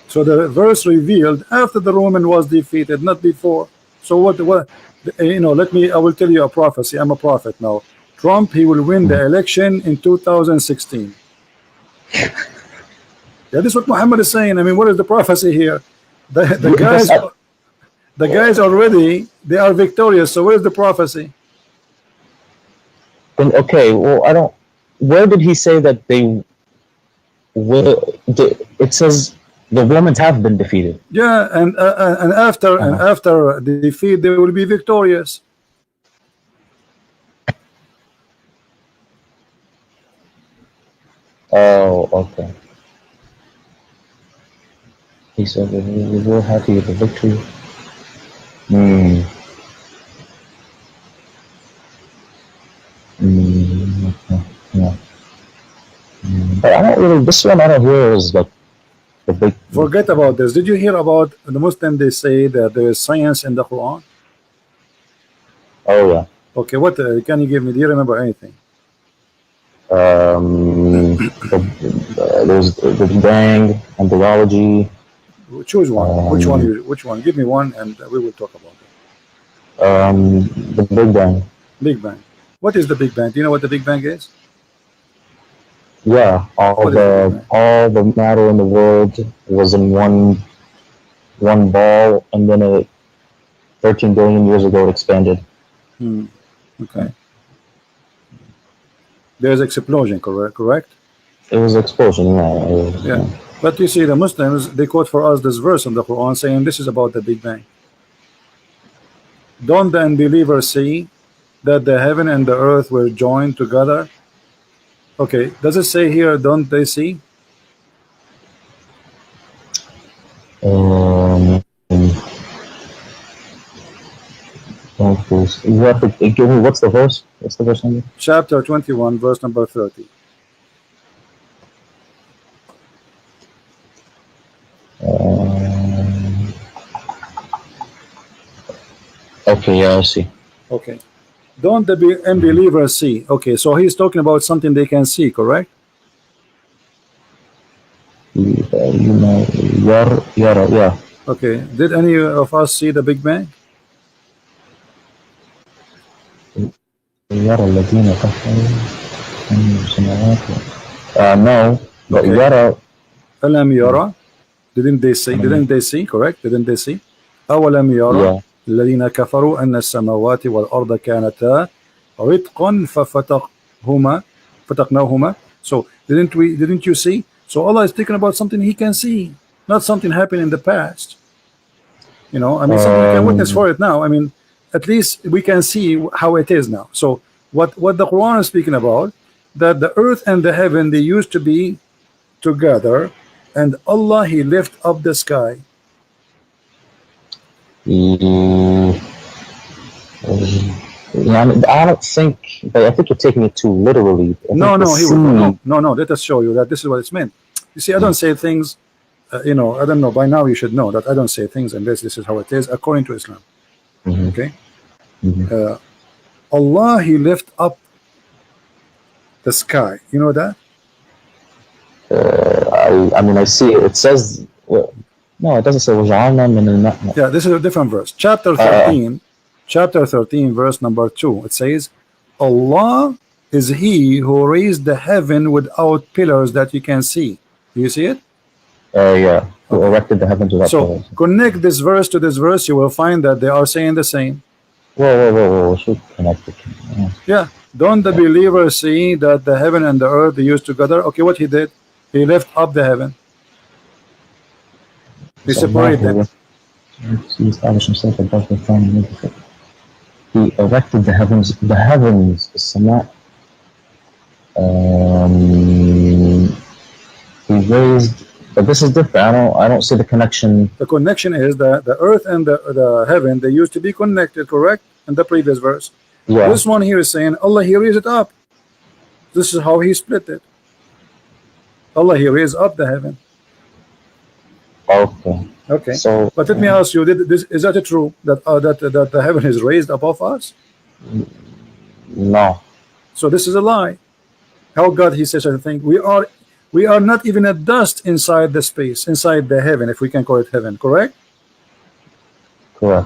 So the verse revealed after the Roman was defeated, not before. So what you know, I will tell you a prophecy. I'm a prophet now. Trump, he will win the election in 2016. Yeah, this is what Muhammad is saying. I mean, what is the prophecy here? The guys already, they are victorious. So where's the prophecy?
Okay, well, where did he say that they will? It says the Romans have been defeated.
Yeah, and after the defeat, they will be victorious.
Oh, okay. He said that we were happy with the victory. Okay. Yeah. But I don't really. This one I don't hear is like the big.
Forget about this. Did you hear about the Muslim? They say that there is science in the Quran.
Oh yeah.
Okay, what can you give me? Do you remember anything?
There's the Big Bang and biology.
Choose one. Which one? Give me one, and we will talk about it.
The Big Bang.
Big Bang. What is the Big Bang? Do you know what the Big Bang is?
Yeah, all the matter in the world was in one one ball, and then 13 billion years ago it expanded.
Okay. There's explosion, correct?
It was an explosion,
Yeah. But you see, the Muslims, they quote for us this verse in the Quran saying this is about the Big Bang. Don't the unbelievers see that the heaven and the earth were joined together? Okay, does it say here, don't they see?
You have to give me what's the verse? What's the verse number?
Chapter 21, verse number 30.
Okay, yeah, I see.
Okay. Don't the unbelievers see? Okay, so he's talking about something they can see, correct?
Yeah.
Okay. Did any of us see the Big Bang?
No, but
Okay.
yara.
Alam yara. Didn't they see? Didn't they see? Correct? Didn't they see? أولم يرى الذين كفروا أن السماوات والأرض كانتا رتقا فتقناهما. So didn't you see? So Allah is speaking about something he can see, not something happened in the past. You know, I mean, something we can witness for it now. I mean, at least we can see how it is now. So what the Quran is speaking about, that the earth and the heaven, they used to be together, and Allah, he lift up the sky.
I don't think, but I think you're taking it too literally.
No, let us show you that this is what it's meant. You see, I don't say things, you know, I don't know, by now you should know that I don't say things unless this is how it is according to Islam. Okay? Allah, he lift up the sky. You know that?
I mean, I see it. It says, no, it doesn't say وَجَعَلْنَا مِنَ الْمَاءِ.
Yeah, this is a different verse. Chapter 13, verse number 2. It says, Allah is he who raised the heaven without pillars that you can see. Do you see it?
Yeah, who erected the heavens without pillars.
So connect this verse to this verse, you will find that they are saying the same.
Whoa, should connect it.
Yeah. Don't the believers see that the heaven and the earth, they used together? Okay, what he did? He lift up the heaven. He separated them.
He established himself above the throne. He erected the heavens, the Sama. He raised, but this is different. I don't see the connection.
The connection is that the earth and the heaven, they used to be connected, correct? In the previous verse.
Yeah.
This one here is saying Allah, he raised it up. This is how he split it. Allah, he raised up the heaven. Okay.
So,
but let me ask you: is that true that that the heaven is raised above us?
No.
So this is a lie. How God he says such a thing? We are not even a dust inside the space, inside the heaven, if we can call it heaven. Correct.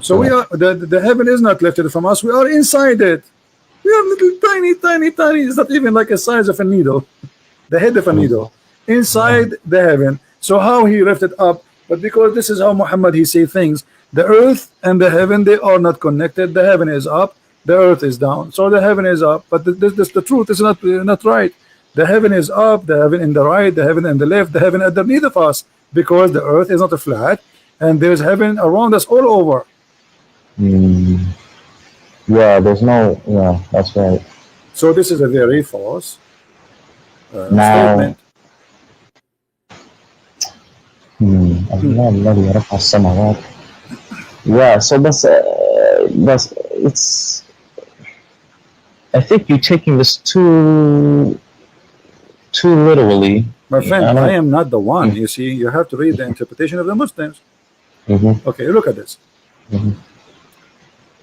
So we are the heaven is not lifted from us. We are inside it. We are little tiny. It's not even like the size of a needle, the head of a needle, inside the heaven. So how he lifted up? But because this is how Muhammad he say things, the earth and the heaven, they are not connected. The heaven is up, the earth is down. So the heaven is up, but the truth is not right. The heaven is up, the heaven in the right, the heaven in the left, the heaven underneath of us, because the earth is not a flat, and there's heaven around us all over.
Yeah, there's no. Yeah, that's right.
So this is a very false statement.
Yeah, so that's it's. I think you're taking this too literally.
My friend, I am not the one. You see, you have to read the interpretation of the Muslims. Okay, look at this.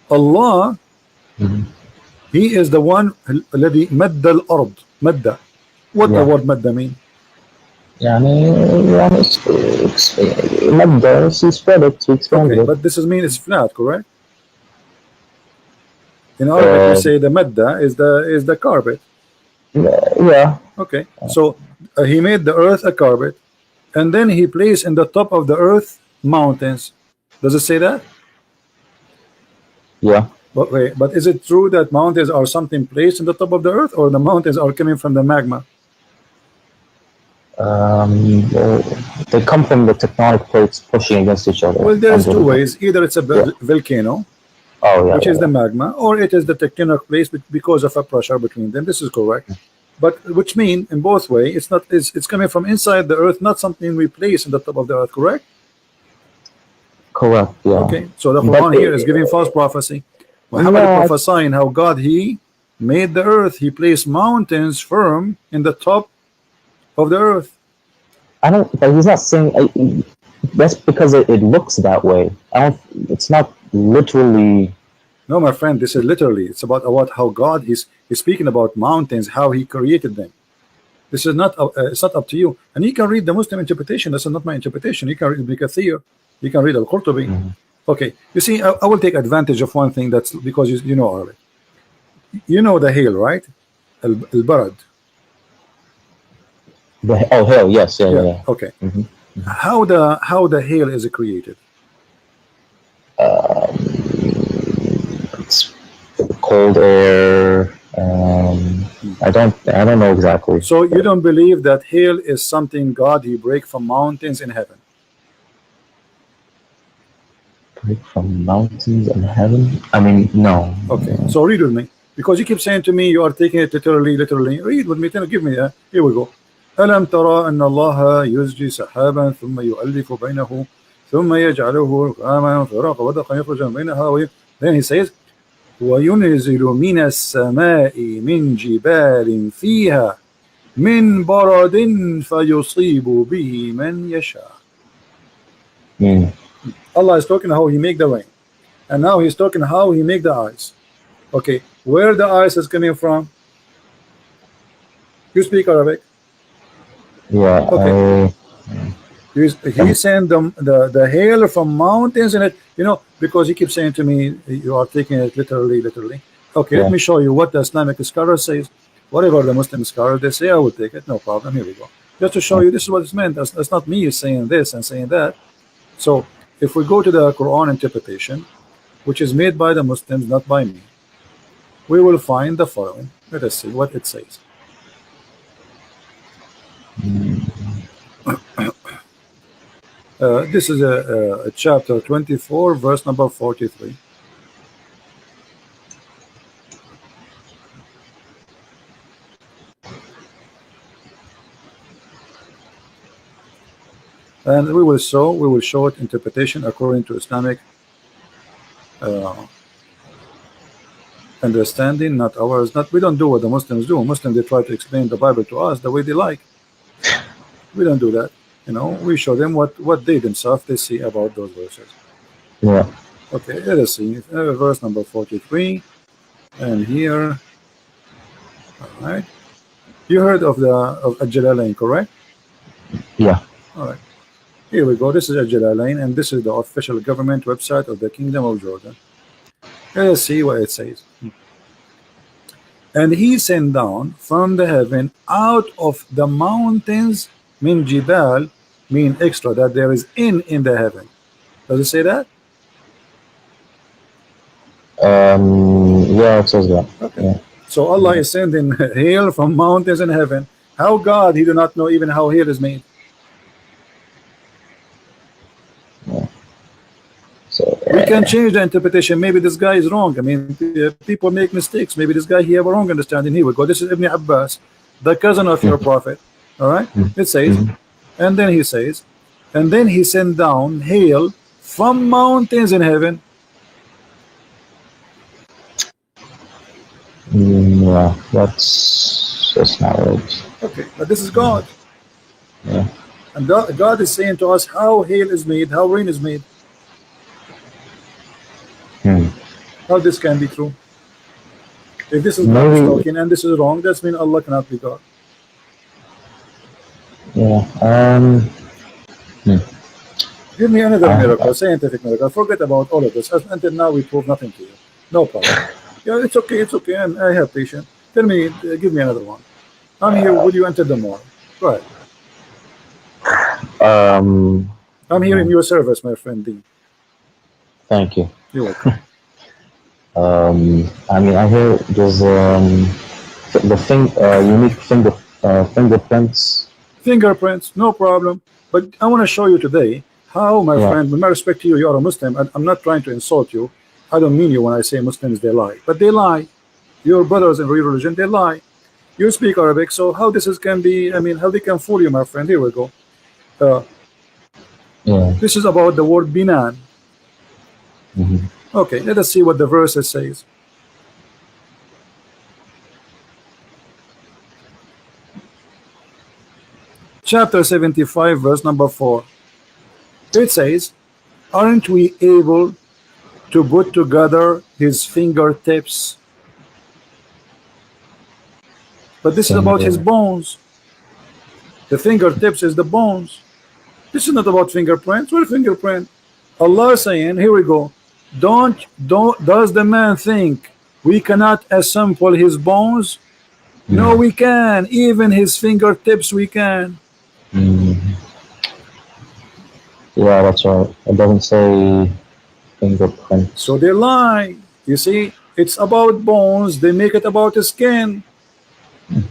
Allah, he is the one الذي مد الأرض. مد. What the word مد mean?
يعني مد, he spread it, to expand it.
But this is mean it's flat, correct? In Arabic we say the madda is the carpet.
Yeah.
Okay. So he made the earth a carpet, and then he placed in the top of the earth mountains. Does it say that?
Yeah.
But wait, but is it true that mountains are something placed in the top of the earth, or the mountains are coming from the magma?
Well, they come from the tectonic plates pushing against each other.
Well, there's
under
two
the-
ways. Either it's a
Yeah.
volcano,
Oh yeah.
which
yeah,
is the magma, or it is the tectonic plates because of a pressure between them. This is correct. But which mean in both way, it's not. It's coming from inside the earth, not something we place in the top of the earth. Correct?
Correct. Yeah.
Okay. So the
But
Quran here is giving false prophecy. Muhammad
No,
prophesying how God he made the earth. He placed mountains firm in the top of the earth.
I don't. But he's not saying. That's because it looks that way. I don't. It's not literally.
No, my friend, this is literally. It's about how God he's speaking about mountains, how He created them. This is not. It's not up to you. And you can read the Muslim interpretation. This is not my interpretation. You can read Ibn Kathir. You can read Al-Qurtubi. Okay. You see, I will take advantage of one thing. That's because you know Arabic. You know the hail, right? Al-Barad.
Oh hell yes. Yeah.
Okay. How the hail is created?
It's cold air. I don't know exactly.
So you don't believe that hail is something God he break from mountains in heaven?
Break from mountains in heaven? I mean, no.
Okay. So read with me, because you keep saying to me you are taking it literally. Read with me. Give me that. Here we go. ألم ترى أن الله يزجي سحابا ثم يؤلف بينه ثم يجعله ركاما فراق ودقا يخرج من بينها. Then he says وينزل من السماء من جبال فيها من برد فيصيب به من يشاء. Allah is talking how he make the rain, and now he's talking how he make the ice. Okay, where the ice is coming from? You speak Arabic?
Yeah.
Okay. He sent the hail from mountains, and because he keeps saying to me you are taking it literally. Okay,
Yeah.
let me show you what the Islamic scholar says. Whatever the Muslim scholar they say, I will take it, no problem. Here we go. Just to show you this is what it's meant. That's not me saying this and saying that. So if we go to the Quran interpretation, which is made by the Muslims, not by me, we will find the following. Let us see what it says. This is a chapter 24, verse number 43. And we will show it interpretation according to Islamic understanding, not ours. We don't do what the Muslims do. Muslims, they try to explain the Bible to us the way they like. We don't do that. We show them what they themselves they see about those verses.
Yeah.
Okay, let us see verse number 43, and here. All right. You heard of Al-Jalalain, correct?
Yeah.
All right. Here we go. This is Al-Jalalain, and this is the official government website of the Kingdom of Jordan. Let us see what it says. And he sent down from the heaven out of the mountains min jibal, mean extra, that there is in the heaven. Does it say that?
Yeah, it says that.
Okay.
Yeah.
So Allah is sending hail from mountains in heaven. How God he do not know even how hail is made?
So
We can change the interpretation. Maybe this guy is wrong. I mean, people make mistakes. Maybe this guy he have a wrong understanding. Here we go. This is Ibn Abbas, the cousin of your prophet. All right. It says, and then he says, and then he sent down hail from mountains in heaven.
Yeah, that's not right.
Okay, but this is God.
Yeah.
And God is saying to us how hail is made, how rain is made. How this can be true? If this is God talking and this is wrong, that means Allah cannot be God.
Yeah.
Give me another miracle, scientific miracle. Forget about all of this. Until now, we prove nothing to you. No problem. Yeah, it's okay. It's okay. I have patience. Tell me, give me another one. I'm here. Will you enter the mall? Go ahead. I'm here in your service, my friend Deen.
Thank you.
You're welcome.
I mean, I hear there's unique fingerprints.
Fingerprints, no problem. But I want to show you today how, my
Yeah.
friend, with my respect to you, you are a Muslim, and I'm not trying to insult you. I don't mean you when I say Muslims, they lie. But they lie. Your brothers in real religion, they lie. You speak Arabic, so how this is can be, I mean, how they can fool you, my friend. Here we go.
Yeah.
This is about the word binan.
Mhm.
Okay, let us see what the verse says. Chapter 75, verse number 4. It says, aren't we able to put together his fingertips? But this is about his bones. The fingertips is the bones. This is not about fingerprints. What fingerprint? Allah is saying, here we go. Does the man think we cannot assemble his bones? No, we can. Even his fingertips we can.
Yeah, that's right. It doesn't say fingerprints.
So they lie. You see, it's about bones. They make it about the skin.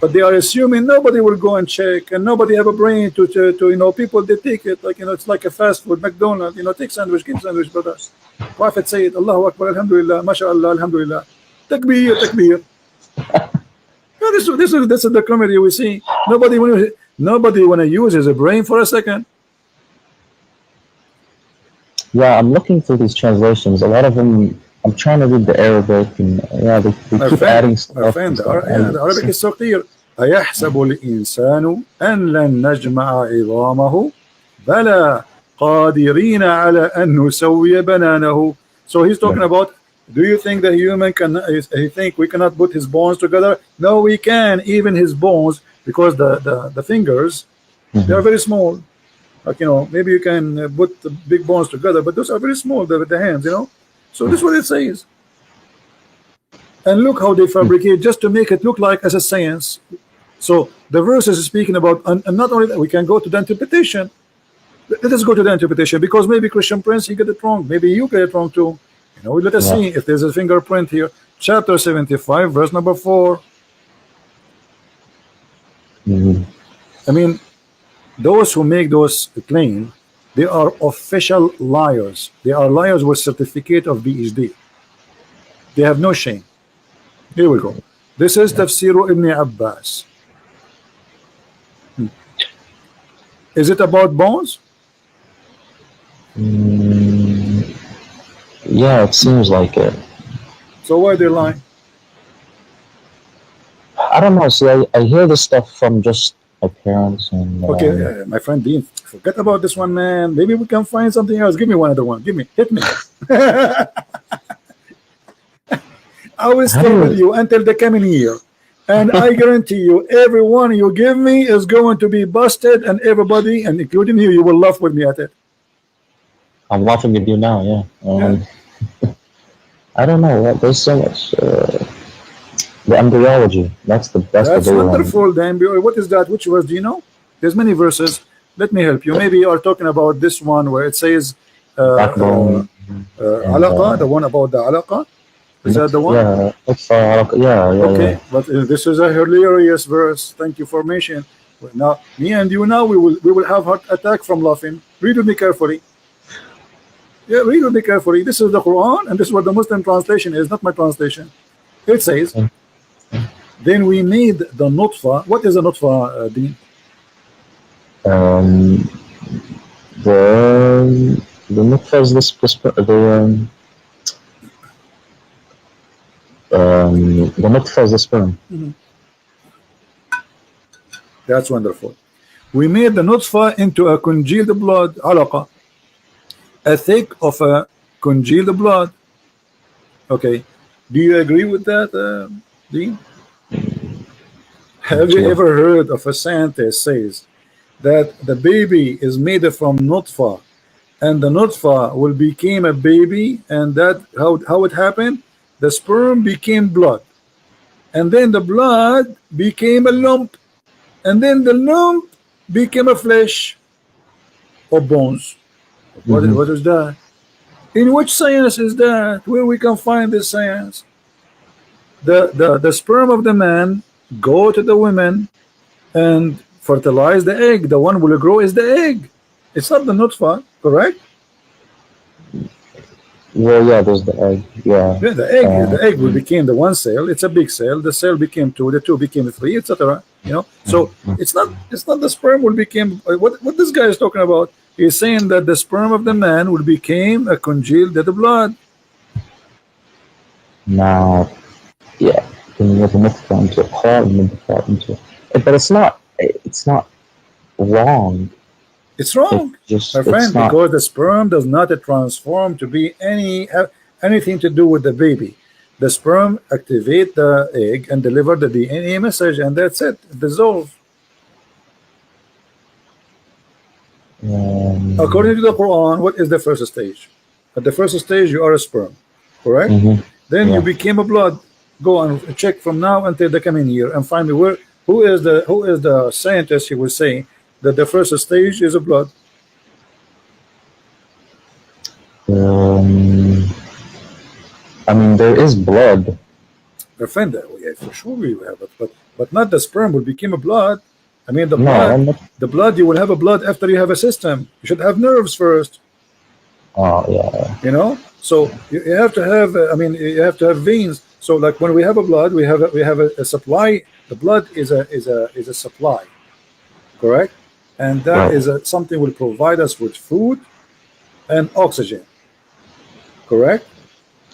But they are assuming nobody will go and check, and nobody have a brain to you know, people they take it like, you know, it's like a fast food, McDonald's, you know, take sandwich, give sandwich, brother. Prophet said, Allahu Akbar, Alhamdulillah, MashaAllah, Alhamdulillah, Takbir, Takbir. Yeah, this is the comedy we see. Nobody wanna use his brain for a second.
Yeah, I'm looking through these translations. A lot of them, I'm trying to read the Arabic, and yeah, they keep adding stuff.
My friend, the Arabic is so clear. أيحسب الإنسان أن لن نجمع عظامه بلى قادرين على أن نسوي بنانه. So he's talking about, do you think the human can, he think we cannot put his bones together? No, we can, even his bones, because the fingers, they are very small. Like, you know, maybe you can put the big bones together, but those are very small, the hands, you know. So this is what it says. And look how they fabricate just to make it look like as a science. So the verse is speaking about, and not only that, we can go to the interpretation. Let us go to the interpretation, because maybe Christian Prince, he get it wrong. Maybe you get it wrong too. You know, let us see if there's a fingerprint here. Chapter 75, verse number 4. I mean, those who make those claims, they are official liars. They are liars with certificate of PhD. They have no shame. Here we go. This is Tafsir Ibn Abbas. Is it about bones?
Yeah, it seems like it.
So why they lying?
I don't know. See, I hear this stuff from just my parents and.
Okay, my friend Dean, forget about this one, man. Maybe we can find something else. Give me one other one. Give me, hit me. I will stay with you until the coming year, and I guarantee you, every one you give me is going to be busted, and everybody, and including you, you will laugh with me at it.
I'm laughing with you now. Yeah. I don't know. There's so much. The embryology. That's the best.
That's wonderful. The embryo. What is that? Which verse do you know? There's many verses. Let me help you. Maybe you are talking about this one where it says
backbone.
Alaqa, the one about the Alaqa. Is that the one?
Yeah,
Okay,
yeah.
but this is a hilarious verse. Thank you for mentioning. Now, me and you now we will have heart attack from laughing. Read with me carefully. Yeah, read with me carefully. This is the Quran, and this is what the Muslim translation is, not my translation. It says, then we made the nutfa. What is a nutfa, Deen?
The nutfa is the nutfa is the sperm.
That's wonderful. We made the nutfa into a congealed blood, alaqa, a thick of a congealed blood. Okay, do you agree with that, Dean? Have you ever heard of a scientist says that the baby is made from nutfa, and the nutfa will become a baby, and that how it happened? The sperm became blood, and then the blood became a lump, and then the lump became a flesh or bones. What is that? In which science is that? Where we can find this science? The sperm of the man go to the women and fertilize the egg. The one will grow is the egg. It's not the nutfa, correct?
Well, yeah, there's the egg. Yeah.
Yeah, the egg will become the one cell. It's a big cell. The cell became two. The two became three, etc. You know, so it's not the sperm will become what this guy is talking about. He's saying that the sperm of the man will become a congealed dead blood.
Now, yeah, but it's not wrong.
It's wrong, my friend, because the sperm does not transform to be anything to do with the baby. The sperm activate the egg and deliver the DNA message, and that's it. It dissolves. According to the Quran, what is the first stage? At the first stage, you are a sperm, correct? Then you became a blood. Go and check from now until the coming year and find me who is the scientist who will say that the first stage is a blood.
I mean, there is blood.
My friend, yeah, for sure we have it, but not the sperm will become a blood. I mean, the blood, you will have a blood after you have a system. You should have nerves first.
Oh yeah.
You know, so you have to have. I mean, you have to have veins. So like when we have a blood, we have a supply. The blood is a supply, correct? And that is something will provide us with food and oxygen, correct?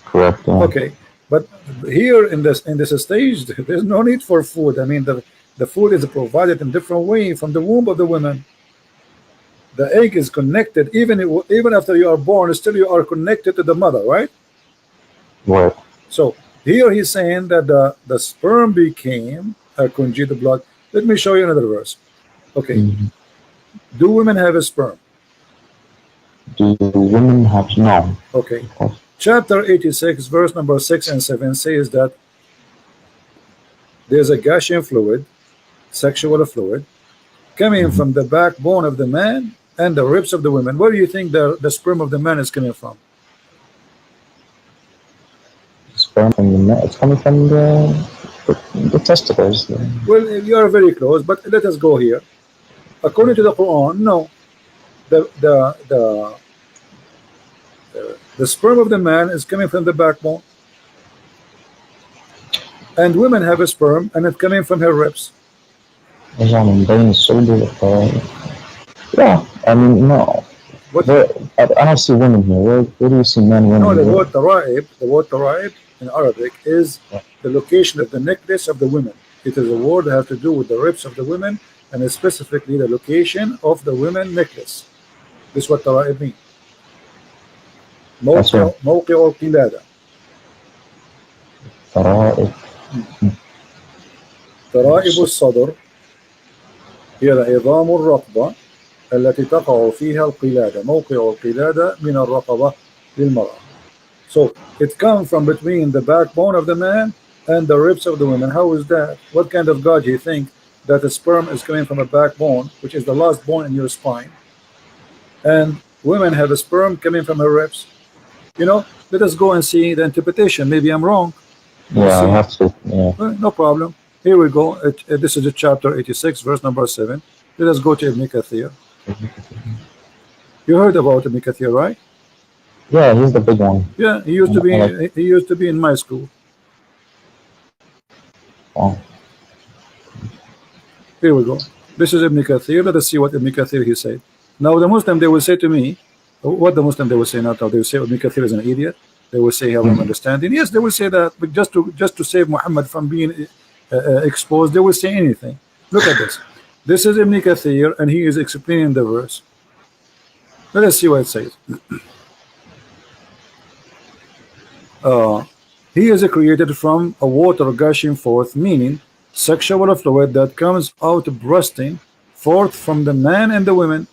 Correct. Yeah.
Okay, but here in this stage, there's no need for food. I mean, the food is provided in different way from the womb of the woman. The egg is connected, even after you are born, still you are connected to the mother, right?
Right.
So here he's saying that the sperm became a congealed blood. Let me show you another verse. Okay. Do women have a sperm?
Do women have no?
Okay. Chapter 86, verse number 6 and 7 says that there's a gushing fluid, sexual fluid, coming from the backbone of the man and the ribs of the women. Where do you think the sperm of the man is coming from?
Sperm from the man. It's coming from the testicles.
Well, you are very close, but let us go here. According to the Quran, no. The sperm of the man is coming from the backbone, and women have a sperm, and it's coming from her ribs.
Yeah, I mean, no. I don't see women here. Where do you see men? Women?
No, the word taraib in Arabic is the location of the necklace of the women. It is a word that has to do with the ribs of the women, and specifically the location of the women necklace. This is what taraib means. موقع القلادة. ترائب الصدر هي العظام الرقبة التي تقع فيها القلادة. موقع القلادة من الرقبة للمرأة. So it comes from between the backbone of the man and the ribs of the woman. How is that? What kind of God do you think that the sperm is coming from a backbone, which is the last bone in your spine, and women have a sperm coming from her ribs? You know, let us go and see the interpretation. Maybe I'm wrong.
Yeah, I have to. Yeah.
No problem. Here we go. This is chapter 86, verse number 7. Let us go to Ibn Kathir. You heard about Ibn Kathir, right?
Yeah, he's the big one.
Yeah, he used to be in my school.
Oh.
Here we go. This is Ibn Kathir. Let us see what Ibn Kathir he said. Now the Muslim, they will say to me, what the Muslim they will say not how they will say Ibn Kathir is an idiot. They will say have an understanding. Yes, they will say that, but just to save Muhammad from being exposed, they will say anything. Look at this. This is Ibn Kathir, and he is explaining the verse. Let us see what it says. He is created from a water gushing forth, meaning sexual fluid that comes out bursting forth from the man and the women.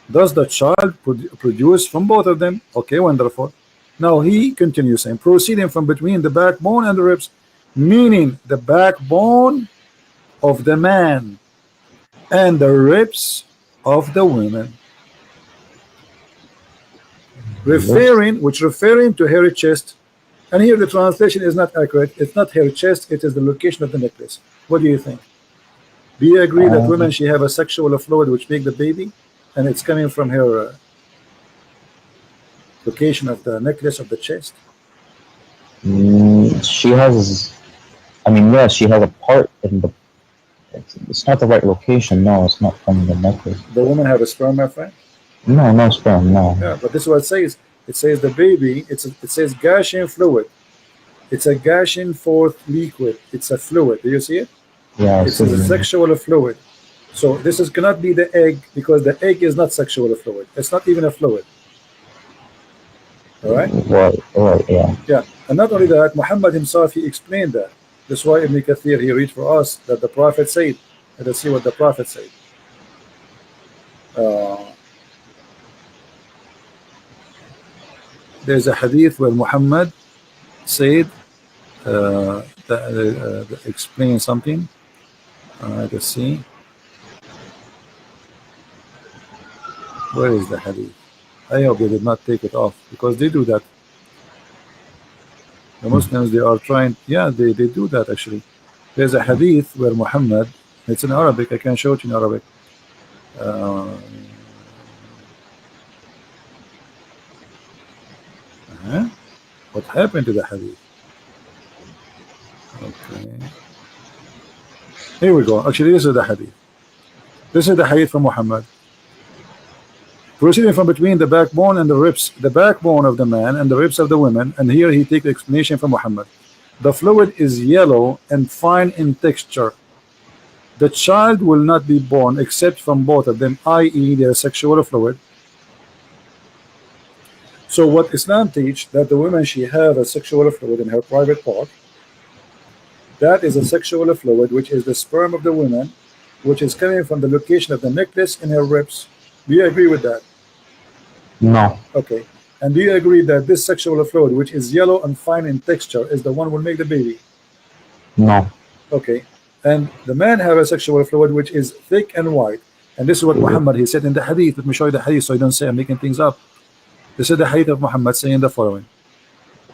Thus the child produced from both of them. Okay, wonderful. Now he continues saying, proceeding from between the backbone and the ribs, meaning the backbone of the man and the ribs of the women. referring to hairy chest. And here the translation is not accurate. It's not hairy chest, it is the location of the necklace. What do you think? Do you agree that women, she have a sexual fluid which make the baby, and it's coming from her location of the necklace of the chest?
She has, I mean, yes, she has a part in the, it's not the right location. No, it's not from the necklace.
The woman have a sperm, my friend?
No, no sperm, no.
Yeah, but this is what it says. It says the baby, it says gashing fluid. It's a gashing forth liquid. It's a fluid. Do you see it?
Yeah,
it's a sexual fluid. So this cannot be the egg, because the egg is not sexual fluid. It's not even a fluid. All right?
Right, yeah.
Yeah, and not only that, Muhammad himself, he explained that. That's why Ibn Kathir, he read for us that the Prophet said. Let's see what the Prophet said. There's a hadith where Muhammad said, explain something. Let's see. Where is the hadith? I hope they did not take it off, because they do that. The Muslims, they are trying, yeah, they do that actually. There's a hadith where Muhammad, it's in Arabic, I can show it in Arabic. What happened to the hadith? Okay. Here we go. Actually, this is the hadith. This is the hadith from Muhammad. Proceeding from between the backbone and the ribs, the backbone of the man and the ribs of the women, and here he takes the explanation from Muhammad. The fluid is yellow and fine in texture. The child will not be born except from both of them, i.e. their sexual fluid. So what Islam teach, that the woman, she have a sexual fluid in her private part. That is a sexual fluid, which is the sperm of the woman, which is coming from the location of the necklace in her ribs. Do you agree with that?
No.
Okay. And do you agree that this sexual fluid, which is yellow and fine in texture, is the one who will make the baby?
No.
Okay. And the man have a sexual fluid which is thick and white. And this is what Muhammad, he said in the hadith. Let me show you the hadith so you don't say I'm making things up. This is the hadith of Muhammad saying the following.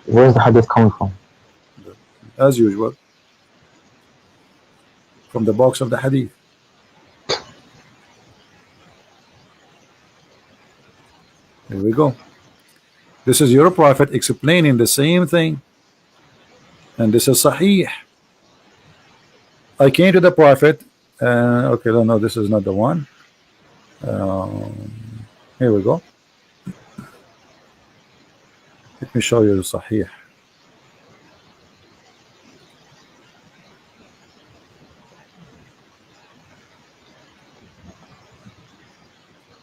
Where's the hadith coming from?
As usual, from the box of the hadith. Here we go. This is your prophet explaining the same thing, and this is Sahih. I came to the prophet. Okay, no, this is not the one. Here we go. Let me show you the Sahih.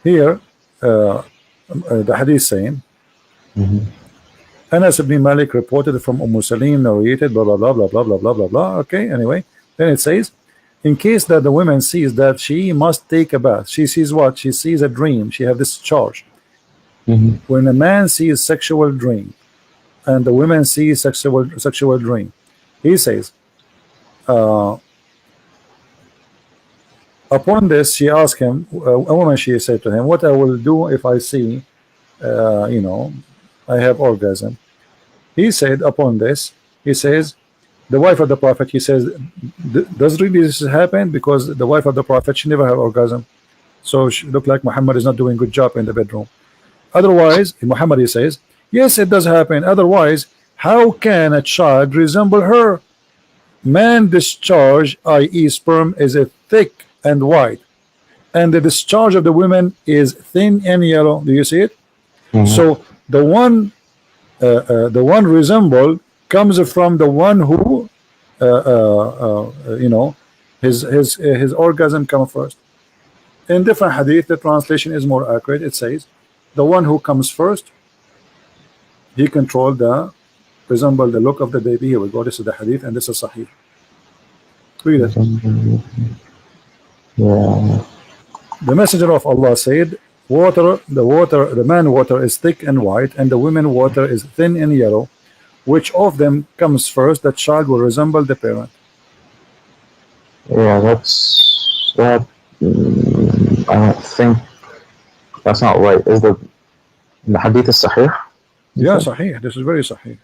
Here, the hadith saying, Anas ibn Malik reported from Salim, narrated, blah, blah, blah, blah, blah, blah, blah, blah, blah. Okay, anyway. Then it says, in case that the woman sees that she must take a bath, she sees what? She sees a dream. She have this charge. When a man sees sexual dream, and the woman sees sexual dream, he says, upon this, she asked him, a woman, she said to him, what I will do if I see, you know, I have orgasm. He said, upon this, he says, the wife of the prophet, he says, does really this happen? Because the wife of the prophet, she never had orgasm. So she looked like Muhammad is not doing a good job in the bedroom. Otherwise, Muhammad, he says, yes, it does happen. Otherwise, how can a child resemble her? Man discharge, i.e. sperm, is a thick and white, and the discharge of the women is thin and yellow. Do you see it? So the one resembled comes from the one who you know, his orgasm comes first. In different hadith, the translation is more accurate. It says the one who comes first, he controlled the resemble the look of the baby. Here we go. This is the hadith, and this is Sahih. Read it. Yeah. The messenger of Allah said, the man water is thick and white, and the women water is thin and yellow. Which of them comes first? The child will resemble the parent.
Yeah, that's that. I don't think that's not right. Is the hadith is Sahih?
Yeah, sahih. This is very sahih.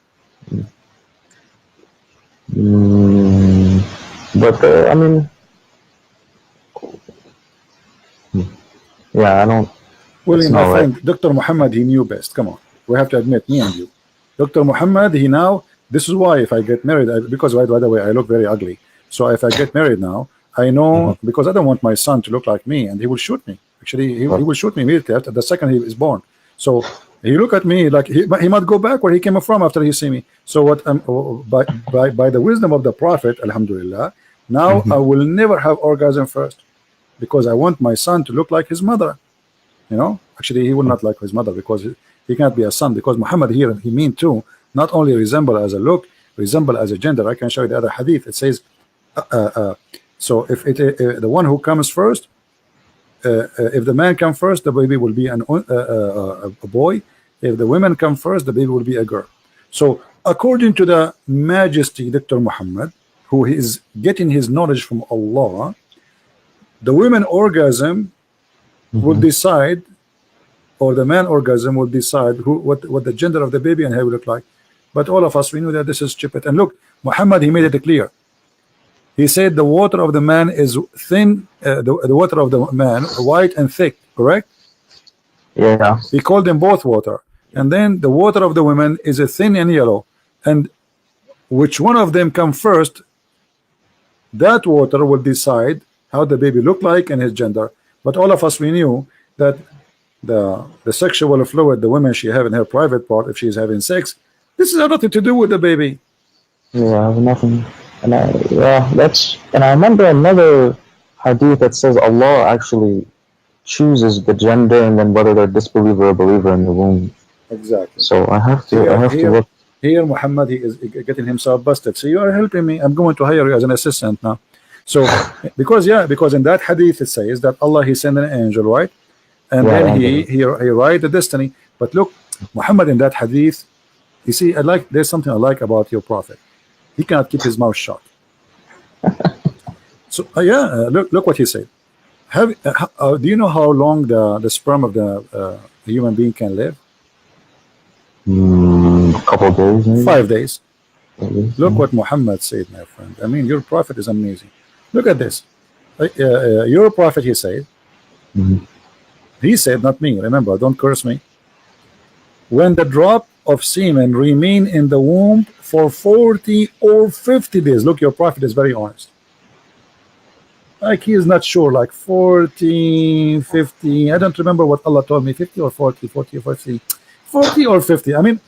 But I mean, yeah, I don't.
Well,
It's
my
not right.
friend, Dr. Muhammad, he knew best. Come on. We have to admit, me and you. Dr. Muhammad, he now, this is why if I get married, because by the way, I look very ugly. So if I get married now, I know, because I don't want my son to look like me, and he will shoot me. Actually, he will shoot me immediately after the second he is born. So he look at me like he might go back where he came from after he see me. So what? By the wisdom of the Prophet, Alhamdulillah, now I will never have orgasm first, because I want my son to look like his mother. You know, actually, he will not like his mother, because he can't be a son. Because Muhammad here, he mean too, not only resemble as a look, resemble as a gender. I can show you the other hadith. It says, so if the one who comes first, if the man come first, the baby will be a boy. If the women come first, the baby will be a girl. So according to the Majesty Dr. Muhammad, who is getting his knowledge from Allah, the women orgasm will decide, or the man orgasm will decide what the gender of the baby and how it will look like. But all of us, we know that this is stupid. And look, Muhammad, he made it clear. He said the water of the man is thin, the water of the man white and thick, correct?
Yeah.
He called them both water. And then the water of the women is a thin and yellow. And which one of them come first, that water will decide how the baby look like and his gender. But all of us, we knew that the sexual fluid the woman she have in her private part, if she is having sex, this has nothing to do with the baby.
Yeah, nothing. And I remember another hadith that says Allah actually chooses the gender and then whether they're disbeliever or believer in the womb.
Exactly.
So I have to look.
Here Muhammad, he is getting himself busted. So you are helping me. I'm going to hire you as an assistant now. So because in that hadith it says that Allah, he sent an angel, right? And then he write the destiny. But look, Muhammad, in that hadith, you see, there's something I like about your prophet. He cannot keep his mouth shut. So look what he said. Do you know how long the sperm of the human being can live?
A couple of days, maybe?
5 days. Look what Muhammad said, my friend. I mean, your prophet is amazing. Look at this. Your prophet, he said. He said, not me. Remember, don't curse me. When the drop of semen remain in the womb for 40 or 50 days. Look, your prophet is very honest. Like he is not sure, like 40, 50. I don't remember what Allah told me, 50 or 40, 40 or 50. 40 or 50. I mean,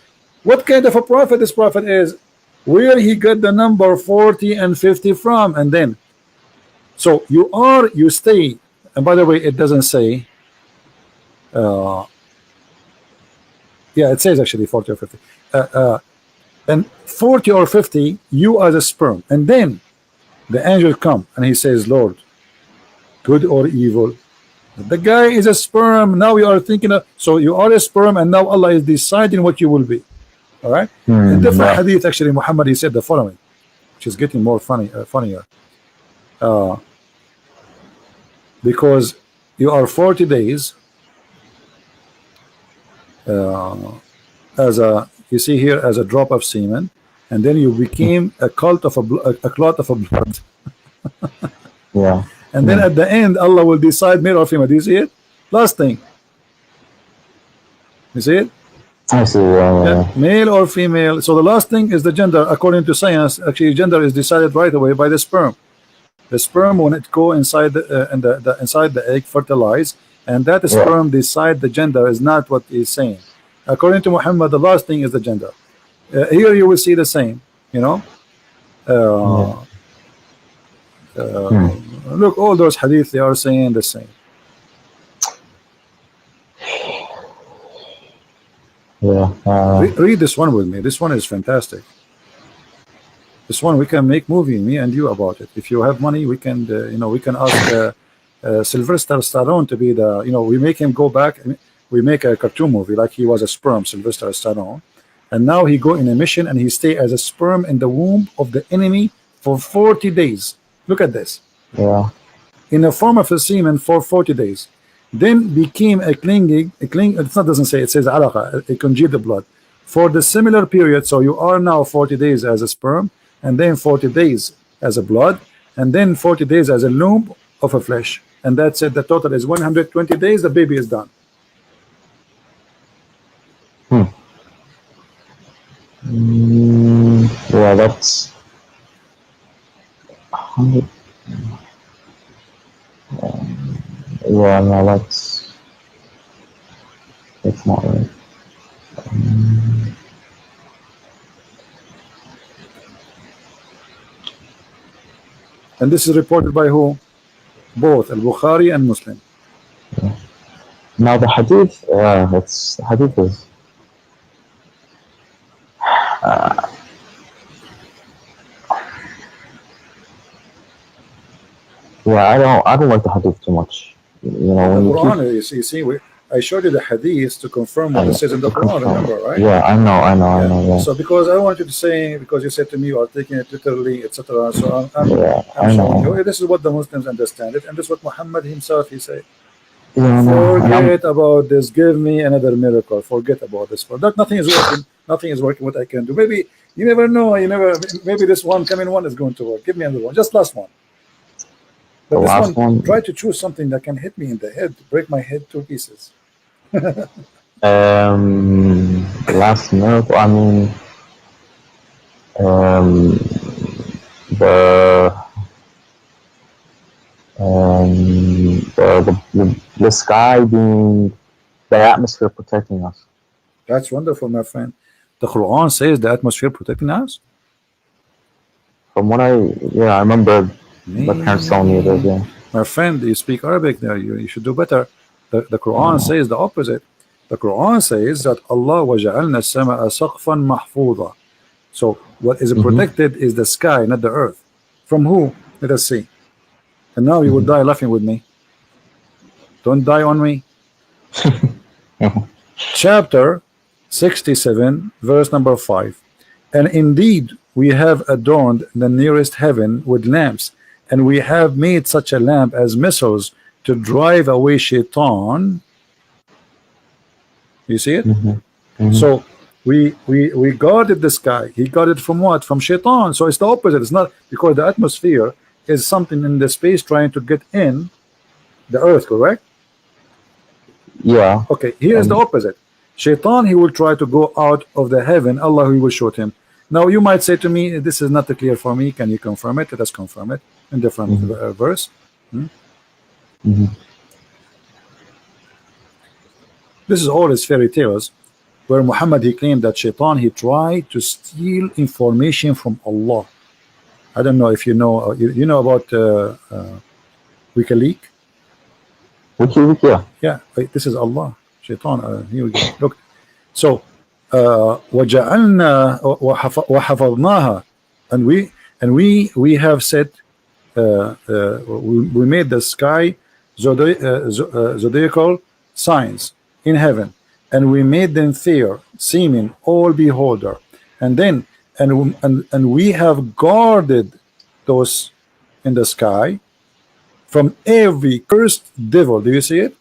what kind of a prophet this prophet is? Where he got the number 40 and 50 from? And then, so you stay. And by the way, it doesn't say. Yeah, it says actually 40 or 50. And 40 or 50, you are the sperm. And then the angel come and he says, Lord, good or evil. The guy is a sperm. Now you are thinking of, so you are a sperm, and now Allah is deciding what you will be. All right. In different hadith, actually, Muhammad, he said the following, which is getting more funnier. Because you are 40 days as you see here, as a drop of semen, and then you became a clot of blood.
Yeah.
And then at the end, Allah will decide male or female. Do you see it? Last thing. You see it?
I see.
Male or female. So the last thing is the gender. According to science, actually, gender is decided right away by the sperm. The sperm, when it go inside inside the egg, fertilize, and that sperm decide the gender is not what he's saying. According to Muhammad, the last thing is the gender. Here you will see the same. You know. Look, all those hadith, they are saying the same. Read this one with me. This one is fantastic. This one we can make movie, me and you, about it. If you have money, we can, we can ask Sylvester Stallone to be the, we make him go back. We make a cartoon movie like he was a sperm, Sylvester Stallone, and now he go in a mission and he stay as a sperm in the womb of the enemy for 40 days. Look at this.
Yeah.
In the form of a semen for 40 days. Then became a clinging, it doesn't say, it says alaqa, a congealed blood. for the similar period. So you are now 40 days as a sperm, and then 40 days as a blood, and then 40 days as a loom of a flesh, and that's it. The total is 120 days. The baby is done.
Yeah, that's 100. Yeah, no, that's not right.
And this is reported by who? Both Al-Bukhari and Muslim.
Now the hadith, it's hadith is. Yeah, I don't like the hadith too much. You know,
The
when you
Quran,
keep,
you see, I showed you the hadith to confirm what it says in the Quran, remember, right?
yeah, I know, yeah.
So because I wanted to say, because you said to me you are taking it literally, etc. So I'm
I
showing
know.
you, this is what the Muslims understand it, and this is what Muhammad himself he said.
Yeah, no, and
Forget about this. Give me another miracle. Forget about this. For that, nothing is working. Nothing is working. What I can do. Maybe you never know. You never. Maybe this one coming one is going to work. Give me another one. Just last one. But
the
this
last one,
try to choose something that can hit me in the head, break my head to pieces.
last miracle. I mean, the the sky being the atmosphere protecting us.
That's wonderful, my friend. The Quran says the atmosphere protecting us.
From what I remember my parents telling me this. Yeah.
My friend, you speak Arabic there. You should do better. The Quran says the opposite. The Quran says that Allah وَجَعَلْنَا السَّمَاءَ سَقْفًا مَحْفُوظًا. So what is protected is the sky, not the earth. From who? Let us see. And now you will die laughing with me. Don't die on me. Chapter 67, verse number 5. And indeed we have adorned the nearest heaven with lamps, and we have made such a lamp as missiles to drive away shaitan. You see it? So we guarded the sky. He guarded from what? From shaitan. So it's the opposite. It's not, because the atmosphere is something in the space trying to get in the earth, correct?
Yeah.
Okay, here is the opposite. Shaitan, he will try to go out of the heaven. Allah, he will shoot him. Now you might say to me, this is not clear for me. Can you confirm it? Let us confirm it in different verse. This is all his fairy tales, where Muhammad, he claimed that Shaitan, he tried to steal information from Allah. I don't know if you know, you know about WikiLeaks?
WikiLeaks, yeah.
Yeah, this is Allah. Shaitan, here we go. Look. So, وَجَعَلْنَا وَحَفَظْنَاهَا, and we have set, we made the sky zodiacal signs in heaven, and we made them fair, seeming all beholder, and then and we have guarded those in the sky from every cursed devil. Do you see it?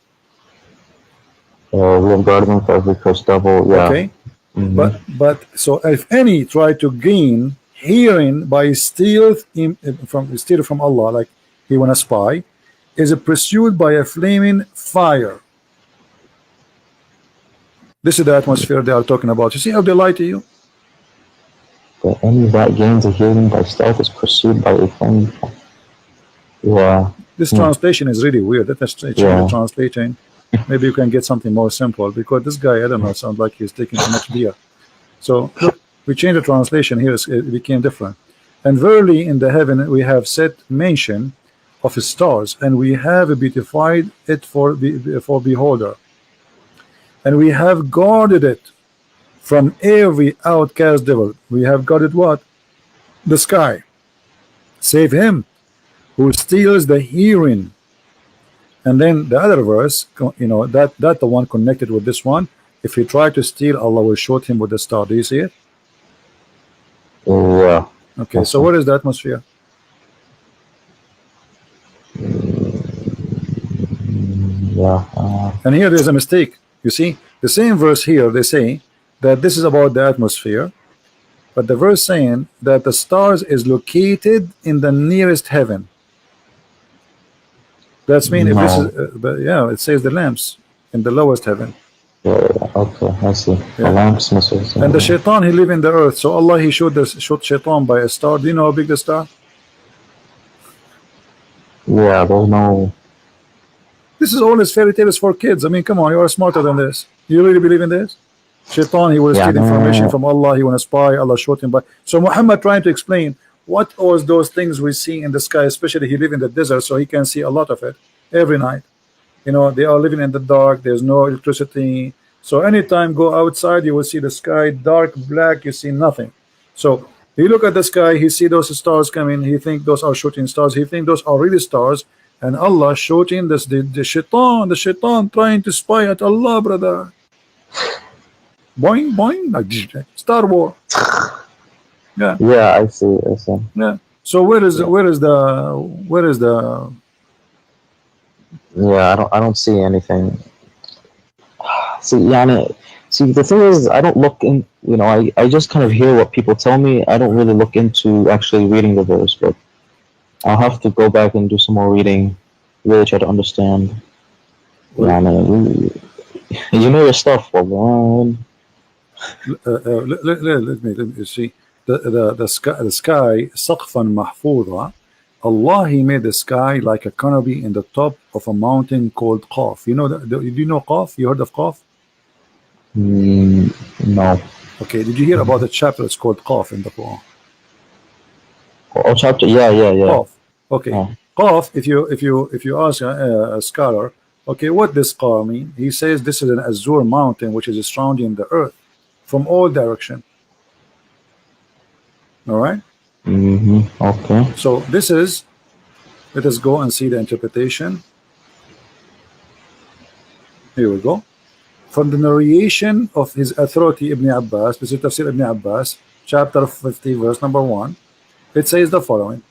We have guarded them from every cursed devil. Yeah.
Okay. But so if any try to gain hearing by steal from Allah, like he wanna spy, is pursued by a flaming fire. This is the atmosphere they are talking about. You see how they lie to you?
That any that gains a hearing by stealth is pursued by a flame. Yeah.
This translation is really weird. Let us change the translation. Maybe you can get something more simple, because this guy, I don't know, it sounds like he's taking too much beer. So look, we changed the translation here, it became different. And verily in the heaven we have set mention of his stars, and we have beautified it for beholder, and we have guarded it from every outcast devil. We have guarded what? The sky. Save him who steals the hearing. And then the other verse, you know, that the one connected with this one, if he try to steal, Allah will shoot him with the star. Do you see it?
Yeah.
Okay, so what is the atmosphere?
Yeah.
And here there's a mistake. You see, the same verse here, they say that this is about the atmosphere, but the verse saying that the stars is located in the nearest heaven. That's mean if this is,
No.
but yeah, it says the lamps in the lowest heaven.
Okay, I see. The lamps missiles.
And the shaitan, he live in the earth. So Allah, he showed shaitan by a star. Do you know how big the star?
Yeah, there's no.
This is all his fairy tales for kids. I mean, come on, you are smarter than this. You really believe in this? Shaitan, he will steal information from Allah. He want to spy. Allah showed him by. So Muhammad trying to explain what was those things we see in the sky, especially he live in the desert, so he can see a lot of it every night. You know, they are living in the dark. There's no electricity. So anytime go outside, you will see the sky dark, black. You see nothing. So he look at the sky. He see those stars coming. He think those are shooting stars. He think those are really stars. And Allah shooting this the shaitan trying to spy at Allah, brother. Boing boing, like Star War. Yeah.
Yeah, I see.
Yeah. So where is the
Yeah, I don't see anything. See, yani, see, the thing is, I don't look in. You know, I just kind of hear what people tell me. I don't really look into actually reading the verse, but I'll have to go back and do some more reading, really try to understand. Yani, you know your stuff, man.
let me see the sky سقفا محفوظا. Allah, he made the sky like a canopy in the top of a mountain called Qaf. You know that? Do you know Qaf? You heard of Qaf?
No.
Okay. Did you hear about the chapter? It's called Qaf in the Quran.
Oh, chapter. Yeah.
Qaf. Okay.
Yeah.
Qaf. If you ask a scholar, okay, what does Qaf mean? He says this is an azure mountain which is surrounding the earth from all direction. All right.
Okay.
So this is, let us go and see the interpretation. Here we go. From the narration of his authority Ibn Abbas, this is Tafsir Ibn Abbas, chapter 50, verse number 1. It says the following: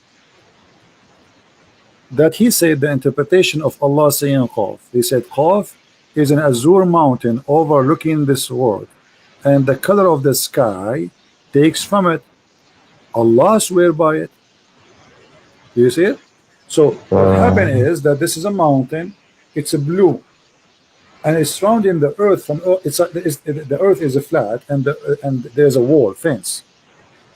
that he said the interpretation of Allah saying Qaf. He said Qaf is an azure mountain overlooking this world, and the color of the sky takes from it. Allah swear by it. Do you see it? So what happened is that this is a mountain. It's a blue, and it's surrounding the earth from. The earth is a flat, and there's a wall fence,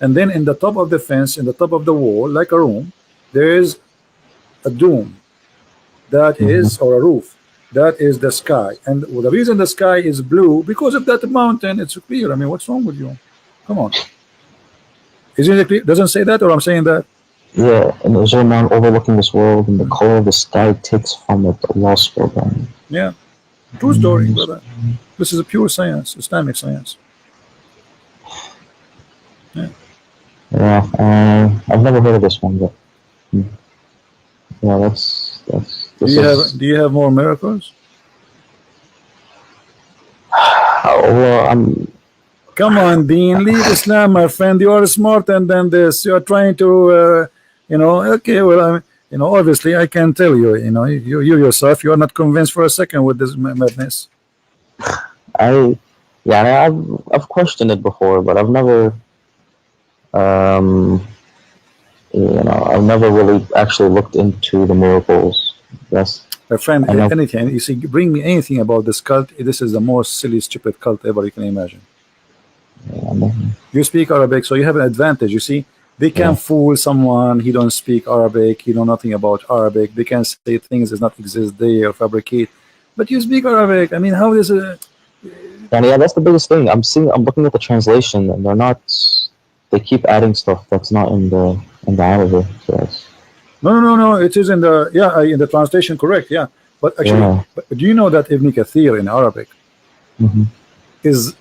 and then in the top of the fence, in the top of the wall, like a room, there is a dome. That is, or a roof. That is the sky, and the reason the sky is blue because of that mountain. It's clear. I mean, what's wrong with you? Come on. Isn't it clear? Doesn't say that, or I'm saying that?
Yeah, and there's a man overlooking this world, and the color of the sky takes from it the lost program.
Yeah, true story, brother. This is a pure science, Islamic science. Yeah.
Yeah, I've never heard of this one, but yeah, that's.
Do you have more miracles?
Well,
Come on, Deen, leave Islam, my friend. You are smarter than this. You are trying to, okay, well, obviously I can tell you, you yourself, you are not convinced for a second with this madness.
I've questioned it before, but I've never, I've never really actually looked into the miracles. Yes.
My friend, anything, you see, bring me anything about this cult. This is the most silly, stupid cult ever you can imagine. You speak Arabic, so you have an advantage. You see, they can fool someone. He don't speak Arabic. He know nothing about Arabic. They can say things that not exist there or fabricate. But you speak Arabic. I mean, how is it?
And yeah, that's the biggest thing. I'm looking at the translation, and they're not. They keep adding stuff that's not in the Arabic. So
no. It is in the in the translation, correct? Yeah, but actually, but do you know that Ibn Kathir in Arabic is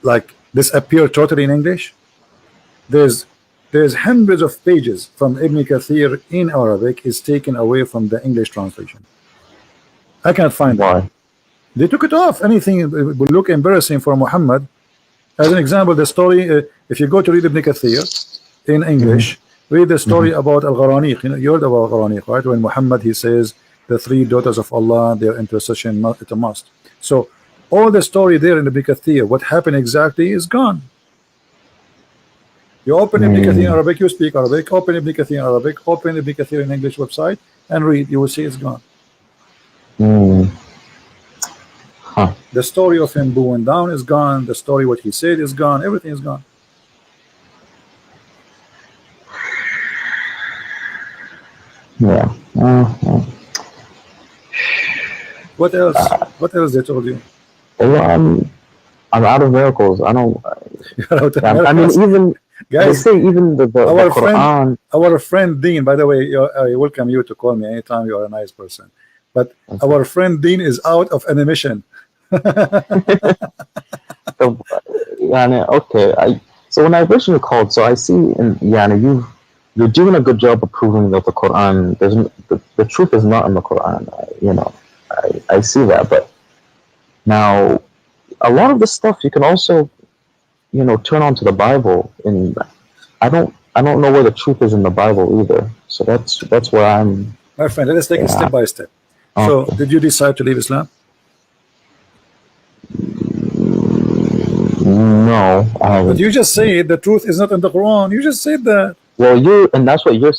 like disappear totally in English? There's hundreds of pages from Ibn Kathir in Arabic is taken away from the English translation. I can't find why. They took it off. Anything would look embarrassing for Muhammad. As an example, the story, if you go to read Ibn Kathir in English, read the story about Al-Gharaniq. You heard about Al-Gharaniq, right? When Muhammad, he says the 3 daughters of Allah, their intercession, it's a must. So all the story there in the Ibn Kathir, what happened exactly is gone. You open Ibn Kathir in Arabic, you speak Arabic, open Ibn Kathir in Arabic, open Ibn Kathir in English website and read, you will see it's gone.
Huh.
The story of him bowing down is gone, the story what he said is gone, everything is gone.
Yeah.
What else? What else they told you?
Well, I'm out of miracles. I don't.
You're out of
I mean,
miracles.
even they
Guys,
say even the Quran.
our friend Deen, by the way, I welcome you to call me anytime. You are a nice person, but our friend Deen is out of animation.
Okay, so when I originally called, so I see, and you're doing a good job of proving that the Quran, the truth is not in the Quran. I see that, but now a lot of the stuff you can also, turn on to the Bible, and I don't know where the truth is in the Bible either. So that's where I'm.
My friend, let us take it step by step. So, did you decide to leave Islam?
No, I haven't.
But you just said the truth is not in the Quran. You just said that.
Well, and that's what you're.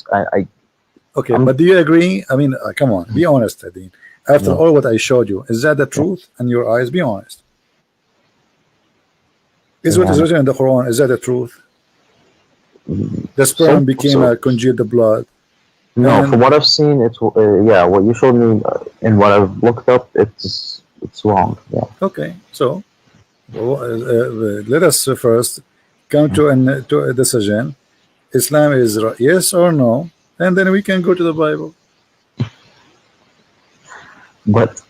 Okay, but do you agree? I mean, come on, be honest, Dean. After all what I showed you, is that the truth in your eyes? Be honest. Is what is written in the Quran, is that the truth? The sperm became a congealed blood.
No, from what I've seen, it's what you showed me and what I've looked up, it's wrong. Yeah.
Okay, so let us first come to a decision. Islam is yes or no, and then we can go to the Bible.
But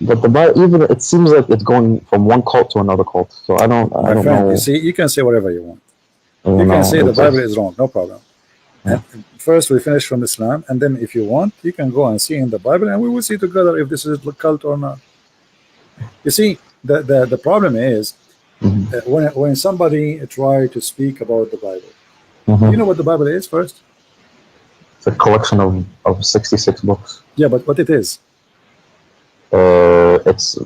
but the Bible, even it seems like it's going from one cult to another cult. So I don't know.
You see, you can say whatever you want. You can say the Bible is wrong, no problem.
Yeah.
First, we finish from Islam, and then if you want, you can go and see in the Bible, and we will see together if this is a cult or not. You see, the problem is when somebody try to speak about the Bible, you know what the Bible is first?
It's a collection of 66 books.
Yeah, but what it is?
It's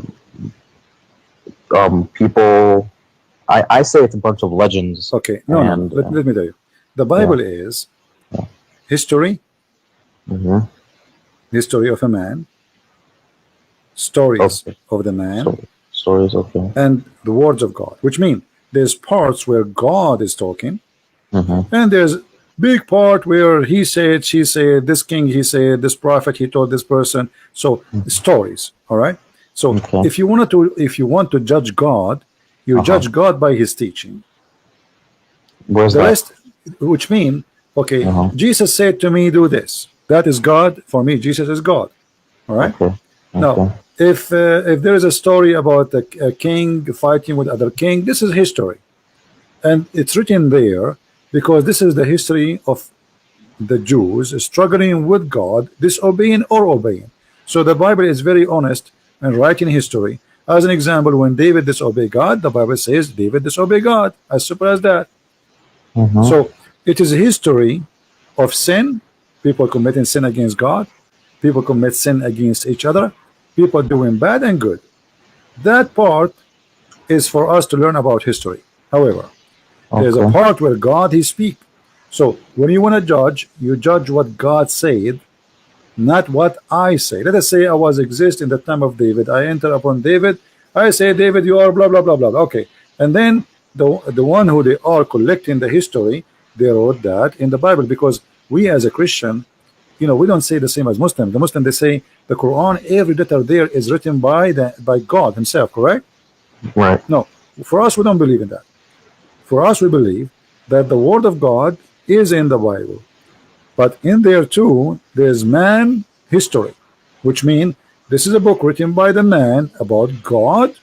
people. I say it's a bunch of legends.
Okay, no. Let me tell you. The Bible is history, history of a man, stories of the man,
stories, okay,
and the words of God. Which mean there's parts where God is talking, and there's big part where he said, she said, this king he said, this prophet he told this person. So stories, all right. So if you want to judge God, you judge God by his teaching.
Where's
the
that?
rest, which mean, okay, Jesus said to me, do this. That is God. For me, Jesus is God. All right. Now, if there is a story about a king fighting with other king, this is history, and it's written there because this is the history of the Jews struggling with God, disobeying or obeying. So the Bible is very honest and writing history. As an example, when David disobeyed God, the Bible says David disobeyed God. As simple as that. So it is a history of sin, people committing sin against God, people commit sin against each other, people doing bad and good. That part is for us to learn about history. However, there's a part where God he speak. So when you want to judge, you judge what God said, not what I say. Let us say I was exist in the time of David. I enter upon David. I say, David, you are blah blah blah blah. Okay, and then the one who they are collecting the history, they wrote that in the Bible, because we as a Christian, we don't say the same as Muslim. The Muslim, they say the Quran, every letter there is written by God himself, correct?
Right.
No, for us we don't believe in that. For us we believe that the word of God is in the Bible, but in there too there's man history, which means this is a book written by the man about God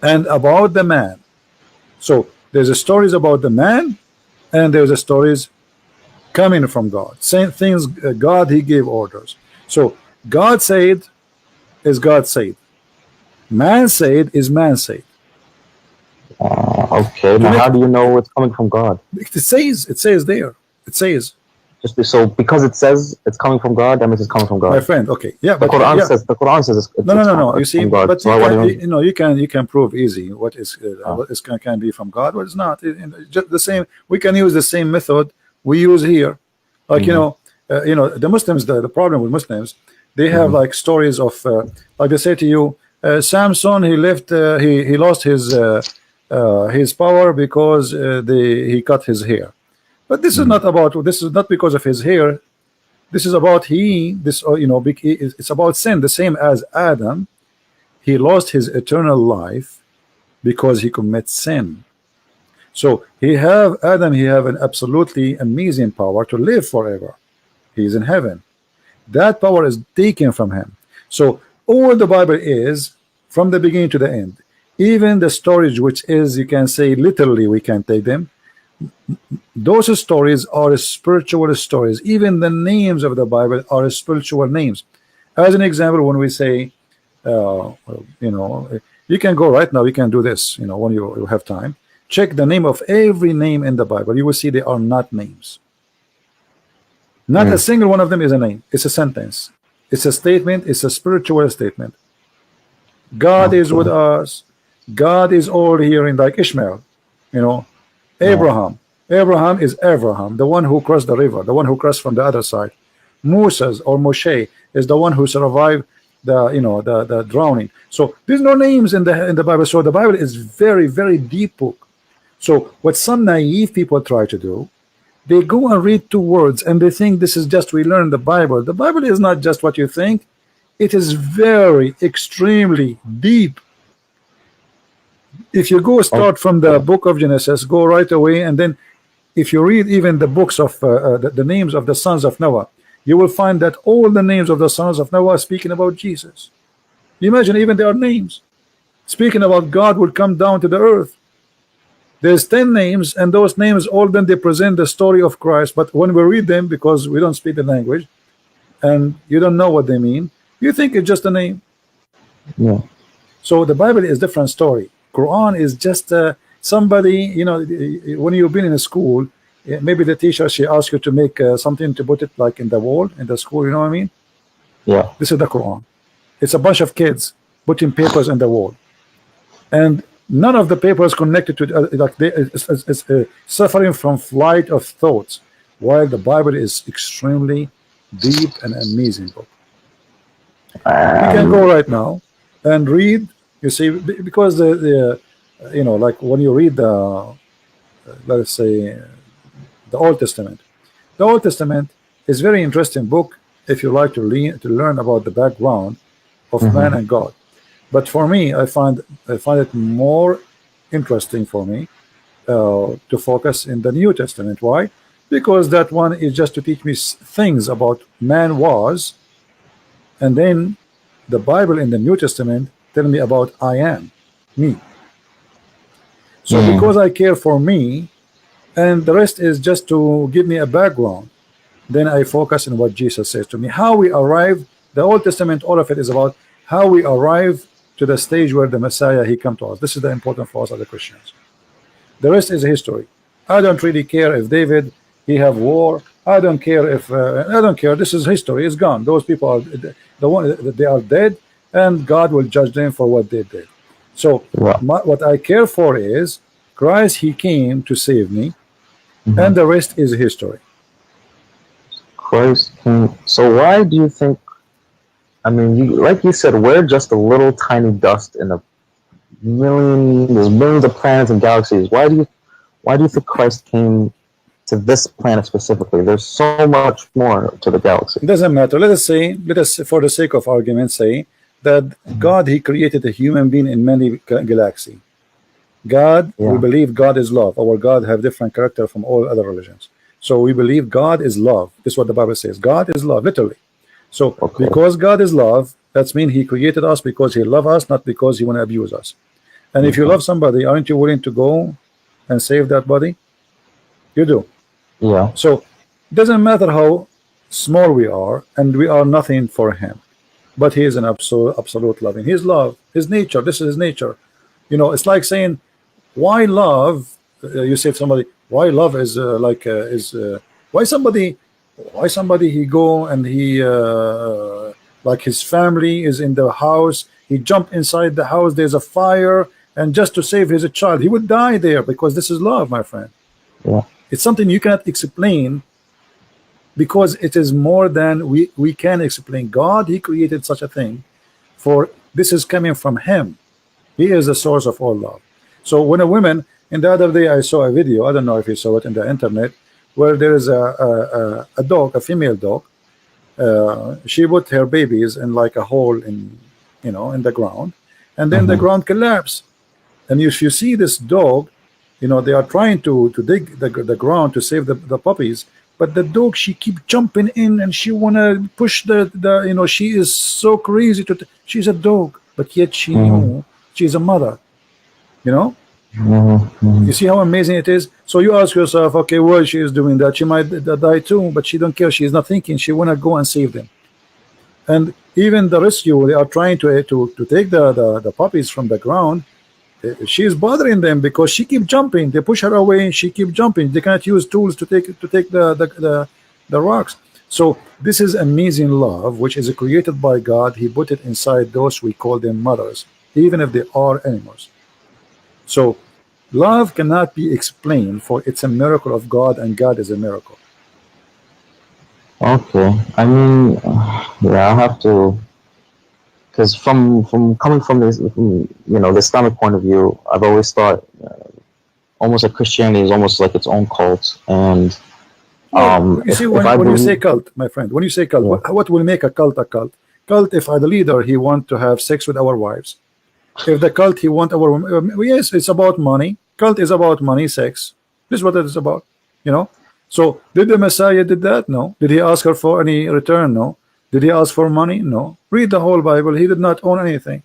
and about the man. So there's a stories about the man, and there's a stories coming from God. Same things, God he gave orders. So God said is God said. Man said is man said.
Okay. Now, how do you know it's coming from God?
It says there. It says
so because it says it's coming from God, that means it's coming from God.
My friend, okay, yeah,
The
but
Quran
yeah,
says
no. You see,
from God.
but
So what do you mean?
you can prove easy what is can be from God, what is not. Just the same. We can use the same method we use here. Like the Muslims. The problem with Muslims, they have like stories of like they say to you, Samson he left he lost his power because he cut his hair. But this is not about. This is not because of his hair. This is about it's about sin. The same as Adam, he lost his eternal life because he commits sin. So he have an absolutely amazing power to live forever. He's in heaven. That power is taken from him. So all the Bible is from the beginning to the end. Even the stories, which is, you can say literally, we can take them. Those stories are spiritual stories. Even the names of the Bible are spiritual names. As an example, when we say, you can go right now, you can do this, when you have time. Check the name of every name in the Bible. You will see they are not names. Not a single one of them is a name. It's a sentence. It's a statement. It's a spiritual statement. God is with us. God is all here in like Ishmael, Abraham. Abraham is Abraham, the one who crossed the river, the one who crossed from the other side. Moses or Moshe is the one who survived the drowning. So there's no names in the Bible. So the Bible is very, very deep book. So what some naive people try to do, they go and read 2 words and they think this is just we learn the Bible. The Bible is not just what you think. It is very extremely deep. If you go start from the book of Genesis, go right away, and then if you read even the books of the names of the sons of Noah, you will find that all the names of the sons of Noah are speaking about Jesus. You imagine even their names speaking about God will come down to the earth. There's 10 names, and those names all then they present the story of Christ. But when we read them, because we don't speak the language and you don't know what they mean, you think it's just a name.
Yeah.
So the Bible is different story. Quran is just somebody, when you've been in a school, maybe the teacher, she asks you to make something to put it like in the wall in the school, you know what I mean?
Yeah.
This is the Quran. It's a bunch of kids putting papers in the wall, and none of the papers connected to like it's suffering from flight of thoughts, while the Bible is extremely deep and amazing book. You can go right now and read. You see, because like when you read let's say the Old Testament. The Old Testament is very interesting book if you like to learn about the background of man and God. But for me, I find it more interesting for me to focus in the New Testament. Why? Because that one is just to teach me things about man was, and then the Bible in the New Testament tell me about I am, me. So because I care for me, and the rest is just to give me a background, then I focus on what Jesus says to me. How we arrive, the Old Testament, all of it is about how we arrive to the stage where the Messiah, he come to us. This is the important for us as the Christians. The rest is history. I don't really care if David, he have war. I don't care if, I don't care. This is history. It's gone. Those people are, they are dead, and God will judge them for what they did. So what I care for is Christ, he came to save me, and the rest is history.
Christ came. So why do you think, I mean, like you said, we're just a little tiny dust in a there's millions of planets and galaxies. Why do you think Christ came to this planet specifically? There's so much more to the galaxy.
It doesn't matter. Let us for the sake of argument, say that God, he created a human being in many galaxies. God, we believe God is love. Our God have different character from all other religions. So we believe God is love. This is what the Bible says. God is love, literally. So because God is love, that means he created us because he loves us, not because he want to abuse us. And if you love somebody, aren't you willing to go and save that body? You do.
Yeah.
So it doesn't matter how small we are, and we are nothing for him. But he is an absolute loving. His love, his nature, this is his nature. It's like saying, why love? You say to somebody, why love is why somebody Why somebody he go and he like his family is in the house, he jump inside the house, there's a fire, and just to save his child, he would die there because this is love, my friend.
Yeah.
It's something you cannot explain because it is more than we can explain. God, he created such a thing, for this is coming from him. He is the source of all love. So when a woman, and the other day I saw a video, I don't know if you saw it in the internet, where there is a dog, a female dog, she put her babies in like a hole in, you know, in the ground, and then the ground collapsed. And if you see this dog, you know, they are trying to dig the ground to save the puppies, but the dog, she keep jumping in and she wanna push the you know, she is so crazy to she's a dog, but yet she knew she's a mother, you know. You see how amazing it is. So you ask yourself, okay, why she is doing that? She might die too, but she don't care. She is not thinking. She wanna go and save them. And even the rescue, they are trying to take the puppies from the ground. She is bothering them because she keep jumping. They push her away and she keep jumping. They cannot use tools to take the rocks. So this is amazing love, which is created by God. He put it inside those, we call them mothers, even if they are animals. So love cannot be explained, for it's a miracle of God, and God is a miracle.
Okay. I mean, yeah, I have to, because from coming from this, you know, the Islamic point of view, I've always thought almost like Christianity is almost like its own cult. And
you see, when you say cult, my friend, when you say cult, what will make a cult a cult? Cult, if the leader, he want to have sex with our wives. If the cult, he want our yes, it's about money. Cult is about money, sex. This is what it is about, you know. So did the Messiah did that? No. Did he ask her for any return? No. Did he ask for money? No. Read the whole Bible. He did not own anything.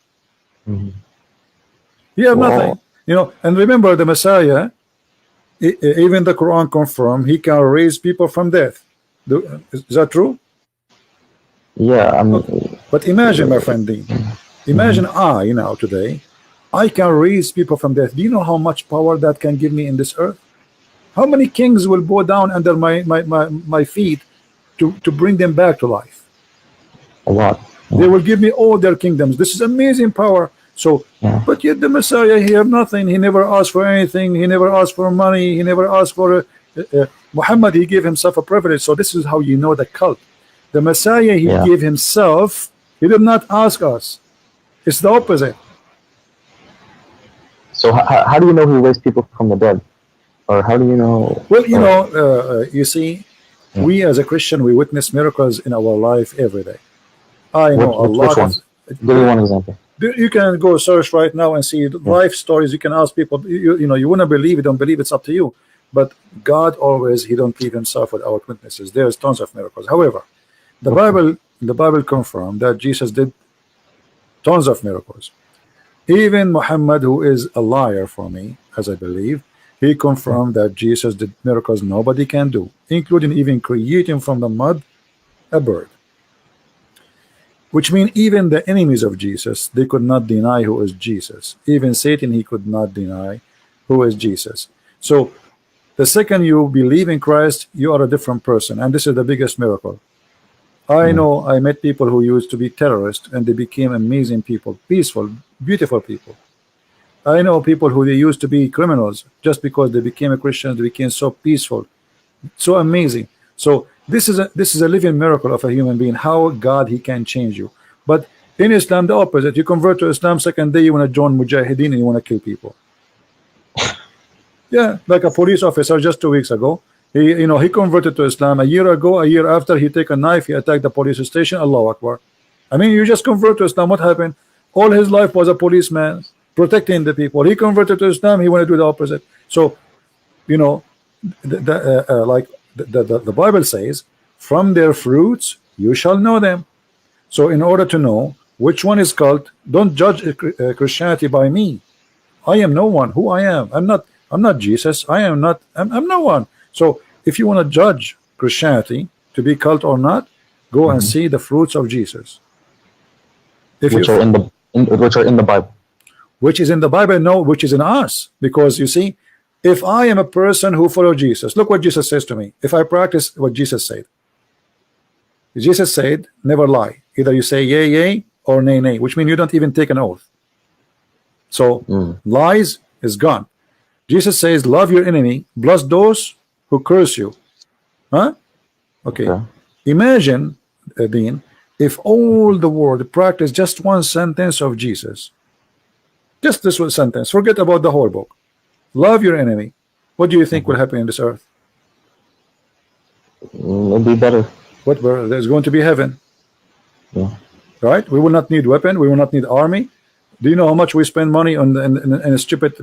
He had nothing, you know. And remember, the Messiah, even the Quran confirm, he can raise people from death. Is that true?
yeah, I mean,
Okay. But imagine, my friend Deen, imagine I now today, I can raise people from death. Do you know how much power that can give me in this earth? How many kings will bow down under my feet to bring them back to life?
a lot.
They will give me all their kingdoms. This is amazing power. So, but yet the Messiah, he had nothing. He never asked for anything. He never asked for money. He never asked for Muhammad. He gave himself a privilege. So this is how you know the cult. The Messiah, he gave himself. He did not ask us. It's the opposite.
So how do you know he raised people from the dead? Or how do you know?
Well, you know, you see, we as a Christian, we witness miracles in our life every day. I know a lot.
Which ones? Give me one example.
You can go search right now and see life stories. You can ask people. You know, you want to believe, you don't believe, it's up to you. But God always, he don't leave himself without witnesses. There's tons of miracles. However, the Bible confirmed that Jesus did tons of miracles. Even Muhammad, who is a liar for me, as I believe, he confirmed that Jesus did miracles nobody can do, including even creating from the mud a bird. Which means even the enemies of Jesus, they could not deny who is Jesus. Even Satan, he could not deny who is Jesus. So the second you believe in Christ, you are a different person. And this is the biggest miracle. I know I met people who used to be terrorists and they became amazing people, peaceful, beautiful people. I know people who they used to be criminals, just because they became a Christian, they became so peaceful, so amazing. So this is a living miracle of a human being, how God, he can change you. But in Islam, the opposite. You convert to Islam, second day you want to join Mujahideen and you want to kill people. Yeah, like a police officer just 2 weeks ago, he converted to Islam. A year ago, a year after, he take a knife, he attacked the police station. Allahu Akbar. I mean, you just convert to Islam, what happened? All his life was a policeman protecting the people. He converted to Islam, he wanted to do the opposite. So, you know, the Bible says, from their fruits you shall know them. So in order to know which one is cult, don't judge Christianity by me. I am no one. Who I am, I'm not Jesus. I'm no one. So if you want to judge Christianity to be cult or not, go and see the fruits of Jesus.
Which are in the Bible.
Which is in the Bible, no, which is in us. Because you see, if I am a person who follows Jesus, look what Jesus says to me. If I practice what Jesus said, Jesus said, never lie. Either you say yay, yay, or nay, nay, which means you don't even take an oath. So lies is gone. Jesus says, love your enemy, bless those who curse you. Huh? Okay. Imagine, Dean, if all the world practiced just one sentence of Jesus. Just this one sentence. Forget about the whole book. Love your enemy. What do you think will happen in this earth?
It'll be better.
What? There's going to be heaven.
Yeah.
Right? We will not need weapon. We will not need army. Do you know how much we spend money on in stupid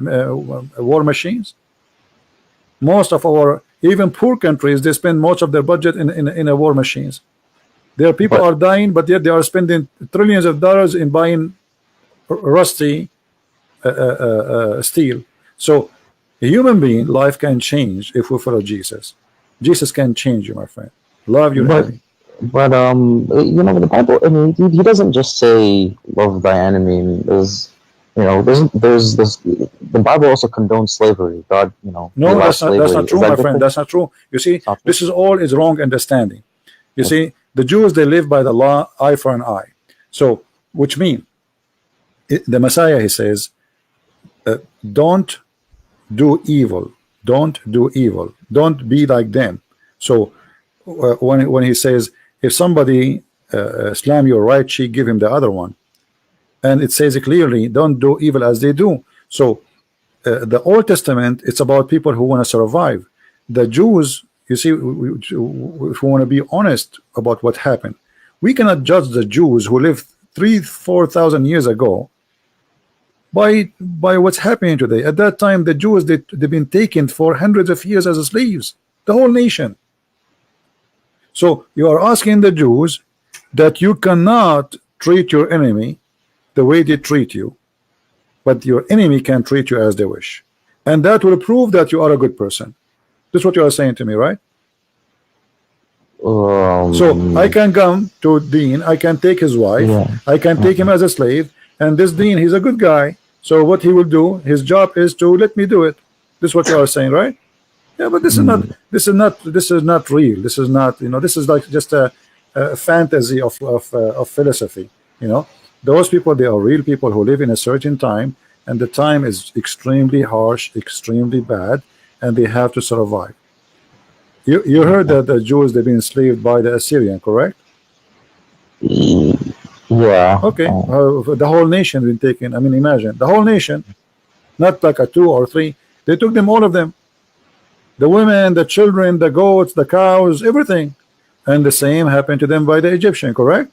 war machines? Most of our, even poor countries, they spend most of their budget in war machines. Their people are dying, but yet they are spending trillions of dollars in buying rusty steel. So a human being life can change if we follow Jesus. Jesus can change you, my friend. Love your enemy.
But you know, the Bible, I mean, he doesn't just say love thy enemy. There's this. The Bible also condones slavery. God, you know,
no, that's not true, my friend. That's not true. You see, this is all is wrong understanding. You see, the Jews, they live by the law, eye for an eye. So, which means the Messiah, he says, don't do evil. Don't do evil. Don't be like them. So when he says, if somebody slam your right cheek, give him the other one, and it says clearly, don't do evil as they do. So the Old Testament, it's about people who want to survive. The Jews, you see, if we want to be honest about what happened, we cannot judge the Jews who lived 3,000-4,000 years ago by what's happening today. At that time, the Jews, they've been taken for hundreds of years as slaves, the whole nation. So you are asking the Jews that you cannot treat your enemy the way they treat you, but your enemy can treat you as they wish, and that will prove that you are a good person. That's what you are saying to me, right? So I can come to Dean, I can take his wife, I can take him as a slave, and this Dean, he's a good guy. So what he will do, his job is to let me do it. This is what you are saying, right? Yeah, but this is not real. This is not, you know, this is like just a fantasy of philosophy. You know, those people, they are real people who live in a certain time, and the time is extremely harsh, extremely bad, and they have to survive. You heard that the Jews, they've been enslaved by the Assyrian, correct?
Yeah.
Okay. The whole nation been taken. I mean, imagine the whole nation, not like a 2 or 3. They took them, all of them. The women, the children, the goats, the cows, everything. And the same happened to them by the Egyptian, correct?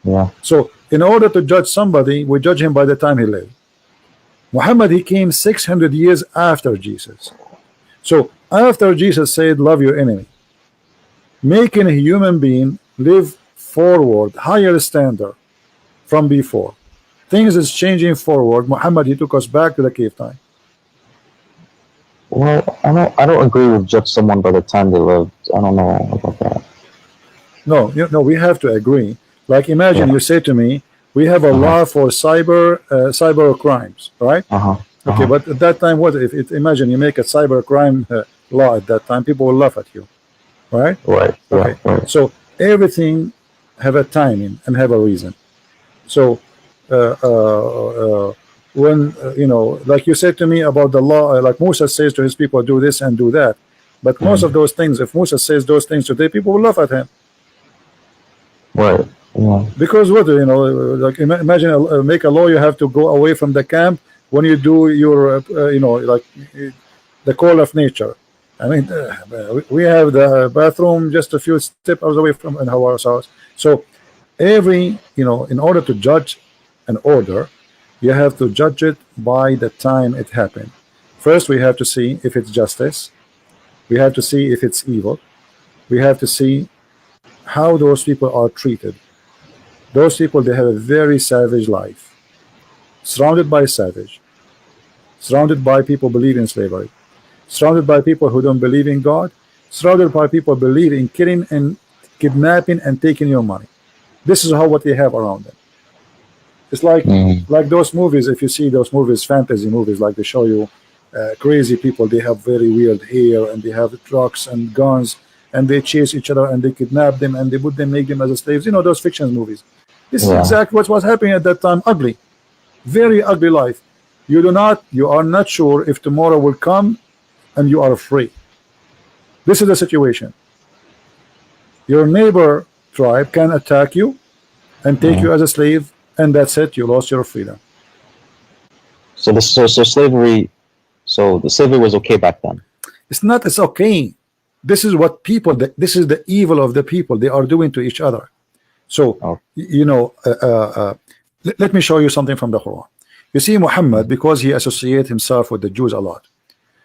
Yeah.
So in order to judge somebody, we judge him by the time he lived. Muhammad, he came 600 years after Jesus. So after Jesus said, love your enemy, making a human being live forward, higher standard from before. Things is changing forward. Muhammad, he took us back to the cave time.
Well, I don't agree with judge someone by the time they lived. I don't know about that.
No, we have to agree. Like imagine you say to me, we have a law for cyber crimes, right? Okay, but at that time, what if imagine you make a cyber crime law at that time, people will laugh at you, right?
Right.
Okay.
Right.
So everything have a timing and have a reason. So when you know, like you said to me about the law, like Musa says to his people, do this and do that, but most of those things, if Musa says those things today, people will laugh at him.
Right. Yeah.
Because what, you know, like imagine make a law, you have to go away from the camp when you do your you know, like the call of nature. I mean, we have the bathroom just a few steps away from our house. So every, you know, in order to judge an order, you have to judge it by the time it happened. First, we have to see if it's justice. We have to see if it's evil. We have to see how those people are treated. Those people, they have a very savage life, surrounded by savage, surrounded by people believing in slavery, surrounded by people who don't believe in God, surrounded by people believe in killing and kidnapping and taking your money. This is how what they have around them. It's like those movies. If you see those movies, fantasy movies, like they show you crazy people, they have very weird hair and they have trucks and guns, and they chase each other and they kidnap them and they put them, make them as slaves. You know those fiction movies. This is exactly what was happening at that time. Ugly, very ugly life. You are not sure if tomorrow will come, and you are free. This is the situation. Your neighbor tribe can attack you and take you as a slave, and that's it. You lost your freedom.
So slavery. So the slavery was okay back then.
It's not. It's okay. This is what people. This is the evil of the people. They are doing to each other. So you know. Let me show you something from the Quran. You see, Muhammad, because he associates himself with the Jews a lot.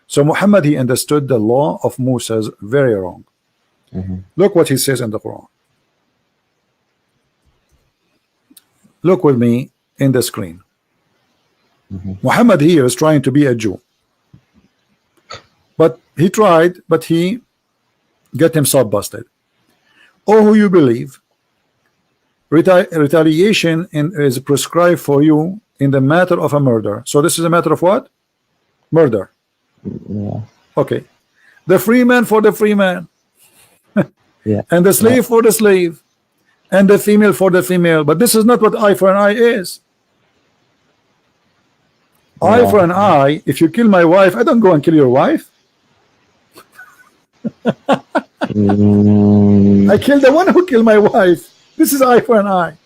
So Muhammad, he understood the law of Moses very wrong. Look what he says in the Quran. Look with me in the screen. Muhammad here is trying to be a Jew, but he tried, but he got himself busted. Oh, who you believe, retaliation is prescribed for you in the matter of a murder. So this is a matter of what? Murder. Okay. The free man for the free man. And the slave for the slave, and the female for the female. But this is not what eye for an eye is. Eye for an eye. If you kill my wife, I don't go and kill your wife. I kill the one who killed my wife. This is eye for an eye.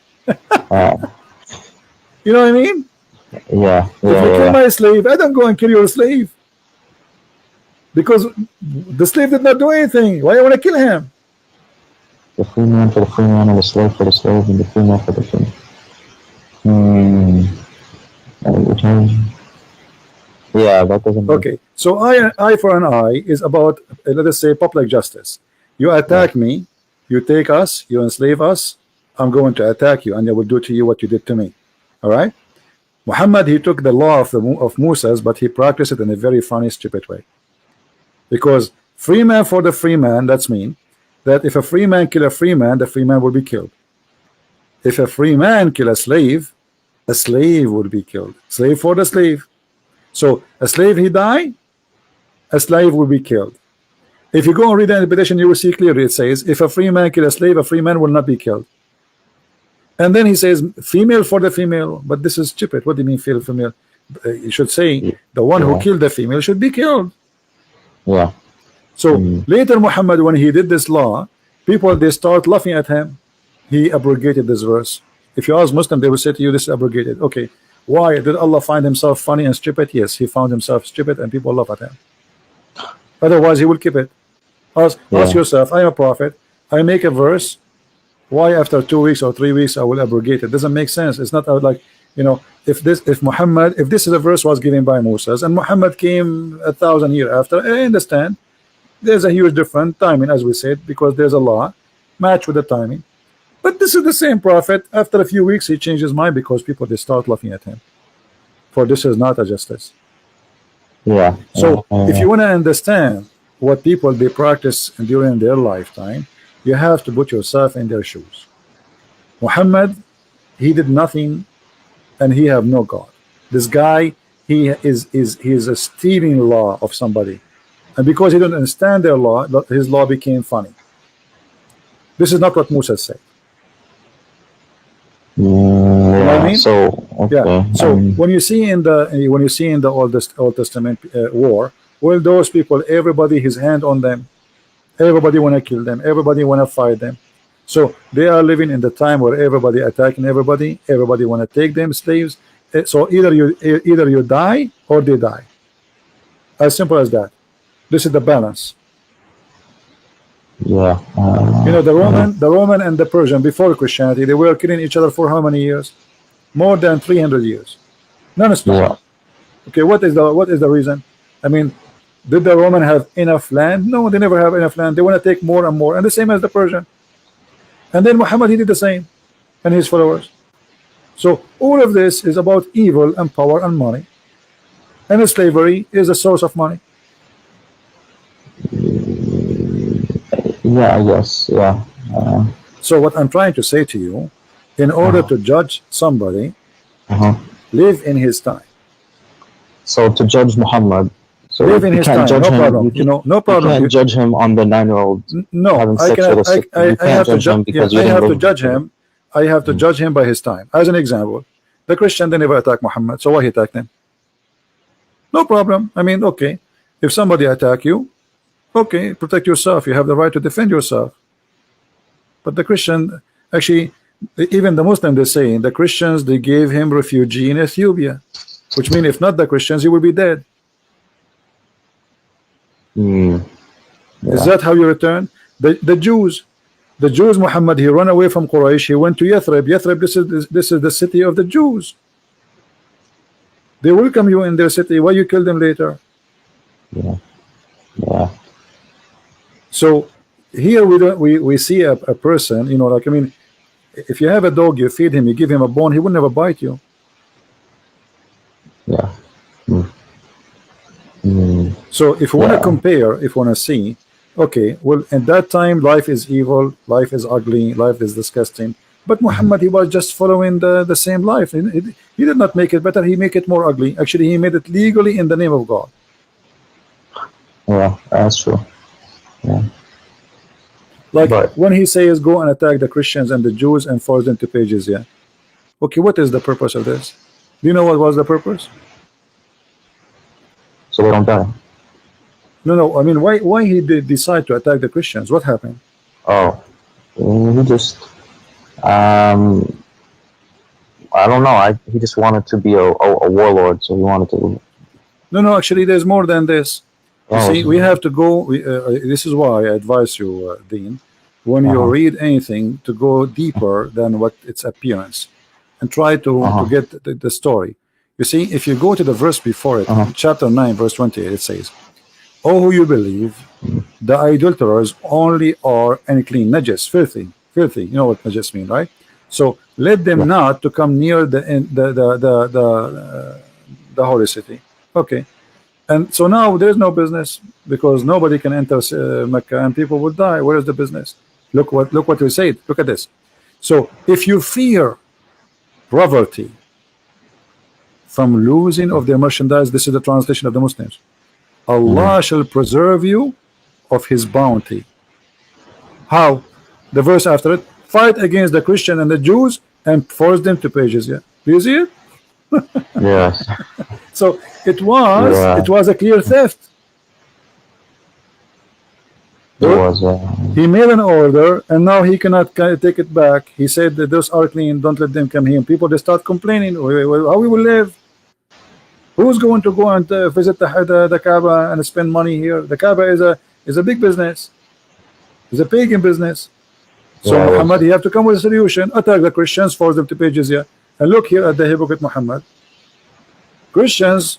You know what I mean? If you kill my slave, I don't go and kill your slave, because the slave did not do anything. Why I want to kill him?
The free man for the free man, and the slave for the slave, and the female for the female. Yeah, that doesn't.
Okay, so eye for an eye is about, let us say, public justice. You attack me, you take us, you enslave us. I'm going to attack you, and I will do to you what you did to me. All right. Muhammad, he took the law of Moses, but he practiced it in a very funny, stupid way. Because free man for the free man, that's mean that if a free man kill a free man, the free man will be killed. If a free man kill a slave would be killed. Slave for the slave. So a slave he die, a slave will be killed. If you go and read the interpretation, you will see clearly it says if a free man kill a slave, a free man will not be killed. And then he says female for the female, but this is stupid. What do you mean female? You should say the one who killed the female should be killed. So later Muhammad, when he did this law, people, they start laughing at him. He abrogated this verse. If you ask Muslim, they will say to you, this is abrogated. Okay, why did Allah find himself funny and stupid? Yes, he found himself stupid and people laugh at him. Otherwise he will keep it. Ask yourself, I am a prophet, I make a verse, why after 2 weeks or 3 weeks I will abrogate it? Doesn't make sense. It's not like, you know, if this is a verse was given by Moses and Muhammad came 1,000 years after, I understand there's a huge different timing, as we said, because there's a law match with the timing. But this is the same prophet. After a few weeks he changed his mind because people, they start laughing at him, for this is not a justice. So if you want to understand what people they practice during their lifetime, you have to put yourself in their shoes. Muhammad, he did nothing and he have no God. This guy, he is a stealing law of somebody, and because he didn't understand their law, his law became funny. This is not what Musa said. You know what I mean? So when you see in the Old Testament war, well, those people, everybody his hand on them, everybody want to kill them, everybody want to fight them. So they are living in the time where everybody attacking everybody want to take them slaves. So either you die or they die. As simple as that. This is the balance.
You know,
the Roman and the Persian before Christianity, they were killing each other for how many years? More than 300 years. Non-stop. Okay, what is the reason? I mean, did the Roman have enough land? No, they never have enough land. They want to take more and more, and the same as the Persian. And then Muhammad, he did the same, and his followers. So all of this is about evil and power and money, and slavery is a source of money.
I guess.
So what I'm trying to say to you, in order to judge somebody, live in his time.
So to judge Muhammad, So
live in
you
his
can't
time,
judge
no
him.
problem. You know, no
You
problem.
can't judge him on the 9-year-old
No,
having
I
sex
cannot.
with a 6. You
I
can't
have to
judge him because you
I
didn't
have to
live
judge
with it.
him. I have to judge him by his time. As an example, the Christian, they never attack Muhammad, so why he attacked him? No problem. I mean, okay, if somebody attack you, okay, protect yourself. You have the right to defend yourself. But the Christian, actually, even the Muslim, they say the Christians, they gave him refugee in Ethiopia, which means if not the Christians, he will be dead.
Mm,
Is
yeah.
that how you return? The Jews, Muhammad, he ran away from Quraysh. He went to Yathrib. Yathrib, this is the city of the Jews. They welcome you in their city. Why you kill them later?
Yeah. Yeah.
So here we don't we see a person, you know, like, I mean, if you have a dog, you feed him, you give him a bone, he will never bite you.
Yeah. Mm. Mm.
So if you want to
Yeah.
compare, if you want to see, okay, well, at that time, life is evil, life is ugly, life is disgusting. But Muhammad, he was just following the same life. He did not make it better, he make it more ugly. Actually, he made it legally in the name of God.
Yeah, that's true. Yeah.
Like
But
when he says, go and attack the Christians and the Jews and force them to pay jizya. Okay, what is the purpose of this? Do you know what was the purpose?
so they don't die.
No, I mean, why he did decide to attack the Christians? What happened?
Oh, he just um I don't know. He just wanted to be a warlord, so he wanted to.
No, actually, there's more than this. You
Oh,
see, we have to go. This is why I advise you, Dean, when you
uh-huh.
read anything, to go deeper than what its appearance, and try to get the story. You see, if you go to the verse before it, chapter 9, verse 28, it says, "Oh, who you believe, the idolaters only are unclean, najis, filthy, filthy." You know what najis mean, right? So let them
Yeah.
not to come near the holy city. Okay. And so now there's no business because nobody can enter Mecca and people will die. Where is the business? Look what we said. Look at this. So if you fear poverty from losing of their merchandise, this is the translation of the Muslims. Allah shall preserve you of His bounty. How? The verse after it: fight against the Christian and the Jews and force them to pay jizya. Do you see it?
Yes.
So it
Yeah.
was a clear theft.
It was.
He made an order and now he cannot take it back. He said that those are clean, don't let them come here. People, they start complaining, how we will live? Who's going to go and visit the Kaaba and spend money here? The Kaaba is a big business. It's a pagan business. So
Yeah,
Muhammad, he have to come with a solution. Attack the Christians, force them to pay jizya. And look here at the hypocrite Muhammad. Christians,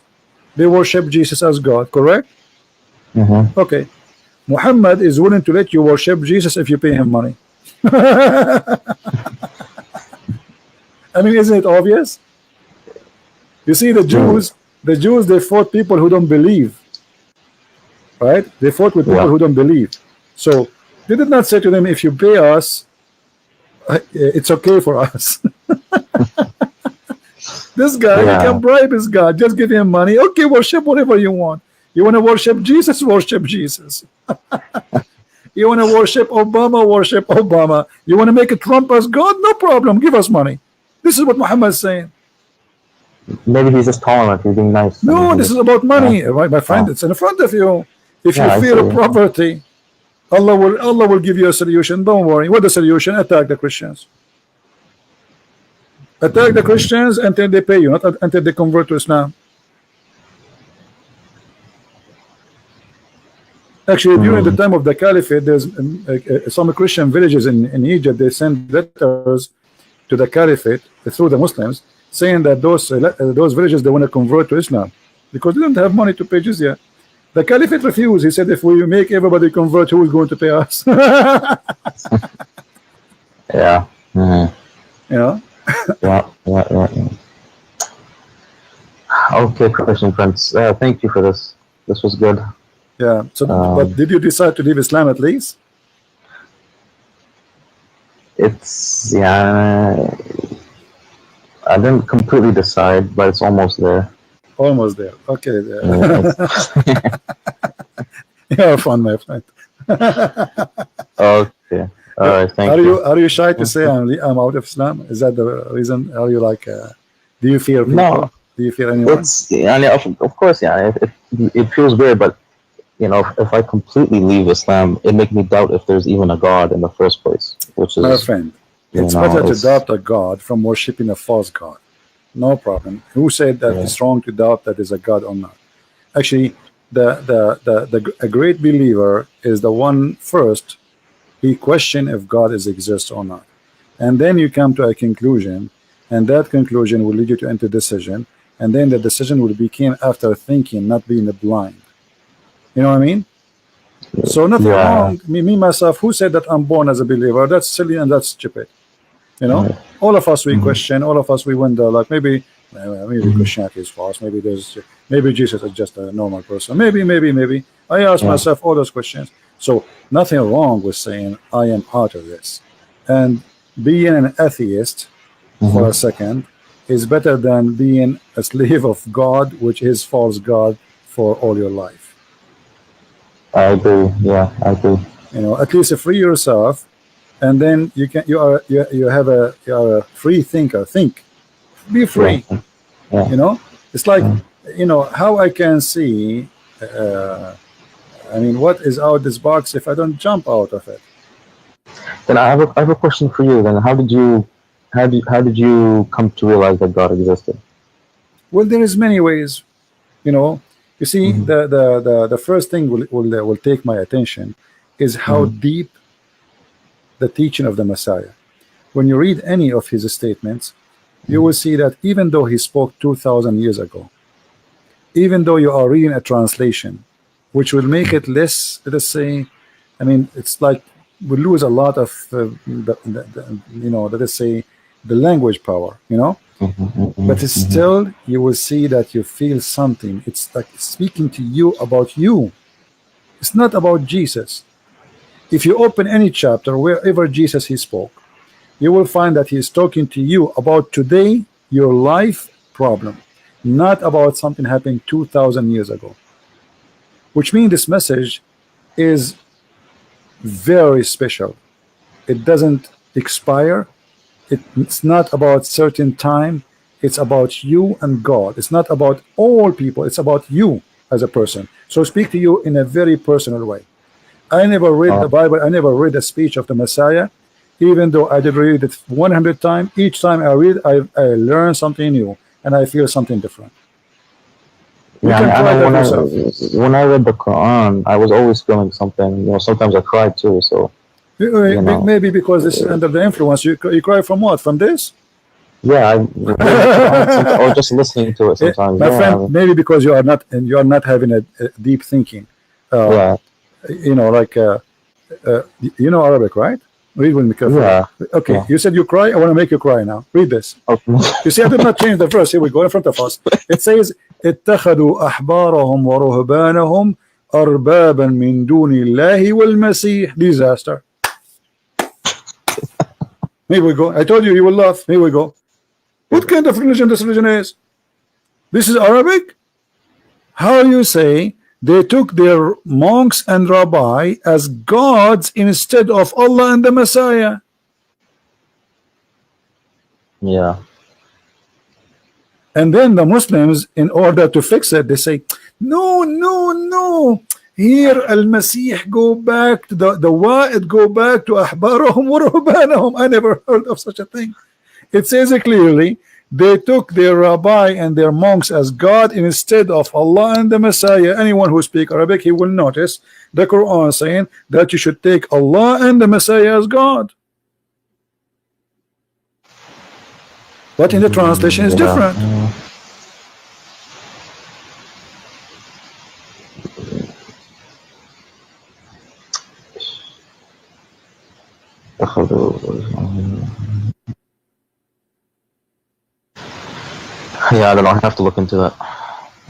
they worship Jesus as God, correct? Okay. Muhammad is willing to let you worship Jesus if you pay him money. I mean, isn't it obvious? You see, the Jews, they fought people who don't believe, right? They fought with people who don't believe. So they did not say to them, if you pay us, it's okay for us. This guy, you can bribe his God. Just give him money. Okay, worship whatever you want. You want to worship Jesus? Worship Jesus. You want to worship Obama? Worship Obama. You want to make a Trump as God? No problem. Give us money. This is what Muhammad is saying.
Maybe he's just tolerant. He's being nice.
No, this is about money, my friend. It's in front of you. If you fear poverty, Allah will give you a solution. Don't worry. What the solution? Attack the Christians. Attack the Christians until they pay you, not until they convert to Islam. Actually, during the time of the Caliphate, there's some Christian villages in Egypt. They send letters to the Caliphate through the Muslims, saying that those villages, they want to convert to Islam because they don't have money to pay jizya. The Caliphate refused. He said, if we make everybody convert, who is going to pay us?
Yeah.
You know.
Yeah. Okay, Christian friends. Thank you for this. This was good.
Yeah. So, but did you decide to leave Islam at least?
It's I didn't completely decide, but it's almost there.
almost there. Okay,
Yeah,
you're fun, my friend.
okay. All right. Thank
Are you shy to say
you.
I'm out of Islam? Is that the reason? Are you like? Do you fear
No,
people? Do you fear anyone?
it's and of course, yeah. It feels weird, but if I completely leave Islam, it makes me doubt if there's even a God in the first place, which
My
is,
friend, it's better to
it's
doubt a God from worshiping a false God. No problem. Who said that
yeah.
it's wrong to doubt that is a God or not? Actually, a great believer is the one first he question if God is exists or not, and then you come to a conclusion, and that conclusion will lead you to enter decision, and then the decision will become after thinking, not being blind. You know what I mean? So nothing
Yeah.
wrong. Me myself, who said that I'm born as a believer? That's silly and that's stupid. You know,
Yeah.
all of us we
Mhm.
question, all of us we wonder, like maybe
Mhm.
Christianity is false, maybe Jesus is just a normal person, maybe. I ask
Yeah.
myself all those questions. So nothing wrong with saying I am out of this, and being an atheist for a
Mhm.
second is better than being a slave of God, which is false God for all your life.
I agree. Yeah, I agree.
You know, at least free yourself, and then you are a free thinker. Think, be
Yeah.
free.
Yeah.
You know, it's like,
Yeah.
how I can see. I mean, what is out this box if I don't jump out of it?
Then I have a question for you. Then how did you come to realize that God existed?
Well, there is many ways. You know, you see,
Mhm.
the first thing will take my attention is how
Mhm.
deep the teaching of the Messiah. When you read any of his statements, you will see that even though he spoke 2,000 years ago, even though you are reading a translation, which will make it less, let us say, I mean, it's like we lose a lot of, let us say, the language power,
Mhm. Mhm.
but it's
Mhm.
still, you will see that you feel something. It's like speaking to you about you. It's not about Jesus. If you open any chapter, wherever Jesus he spoke, you will find that he is talking to you about today, your life problem, not about something happened 2,000 years ago. Which means this message is very special. It doesn't expire. It's not about certain time. It's about you and God. It's not about all people. It's about you as a person. So speak to you in a very personal way. I never read the
Uh,
Bible. I never read a speech of the Messiah, even though I did read it 100 times. Each time I read, I learn something new and I feel something different. You
yeah,
can
and
try that
when
yourself.
I read the Quran, I was always feeling something. Sometimes I cried too. So you know,
Maybe because this is under the influence. You cry from what? From this?
yeah, I reading the Quran sometimes, or just listening to it sometimes.
My friend,
Yeah,
maybe because you are not having a deep thinking. Uh,
yeah,
like you know Arabic, right? Read with me carefully.
yeah,
Okay,
yeah.
you said you cry. I want to make you cry now. Read this.
Okay.
You see, I did not change the verse. Here we go in front of us. It says, اتخذوا أحبارهم ورهبانهم أربابا من دون الله والمسيح. Disaster. Here we go. I told you will laugh. Here we go. What kind of religion this religion is? This is Arabic? How you say they took their monks and rabbi as gods instead of Allah and the Messiah?
Yeah.
And then the Muslims, in order to fix it, they say, no. Here, Al-Masih go back to the Wa'id go back to Ahbarahum wa Ruhbanahum. I never heard of such a thing. It says it clearly, they took their rabbi and their monks as God instead of Allah and the Messiah. Anyone who speaks Arabic, he will notice the Quran saying that you should take Allah and the Messiah as God. But in the translation, it's
Yeah.
different.
Yeah, I don't know. I have to look into that.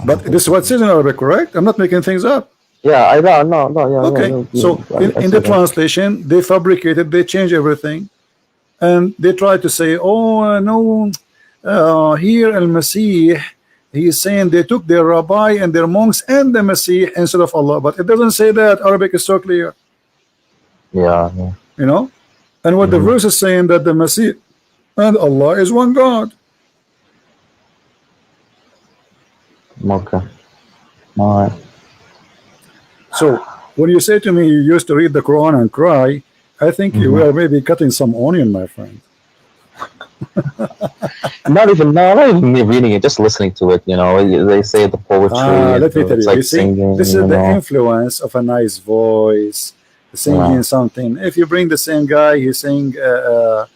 But this is what it says in Arabic, correct? I'm not making things up.
Yeah, I no, no, yeah,
Okay, so
I
in
see
the
that.
translation, they fabricated, they change everything, and they try to say, oh no, here Al-Masih he is saying they took their rabbi and their monks and the Messiah instead of Allah, but it doesn't say that. Arabic is so clear,
Yeah.
you know. And what the verse is saying, that the Messiah and Allah is one God.
Okay. All right.
So when you say to me you used to read the Quran and cry, I think you were maybe cutting some onion, my friend.
Not even me reading it, just listening to it. You know, they say the poetry.
Let me tell
it's
you,
like
you see,
singing,
this is the influence of a nice voice, singing something. If you bring the same guy, he's saying, do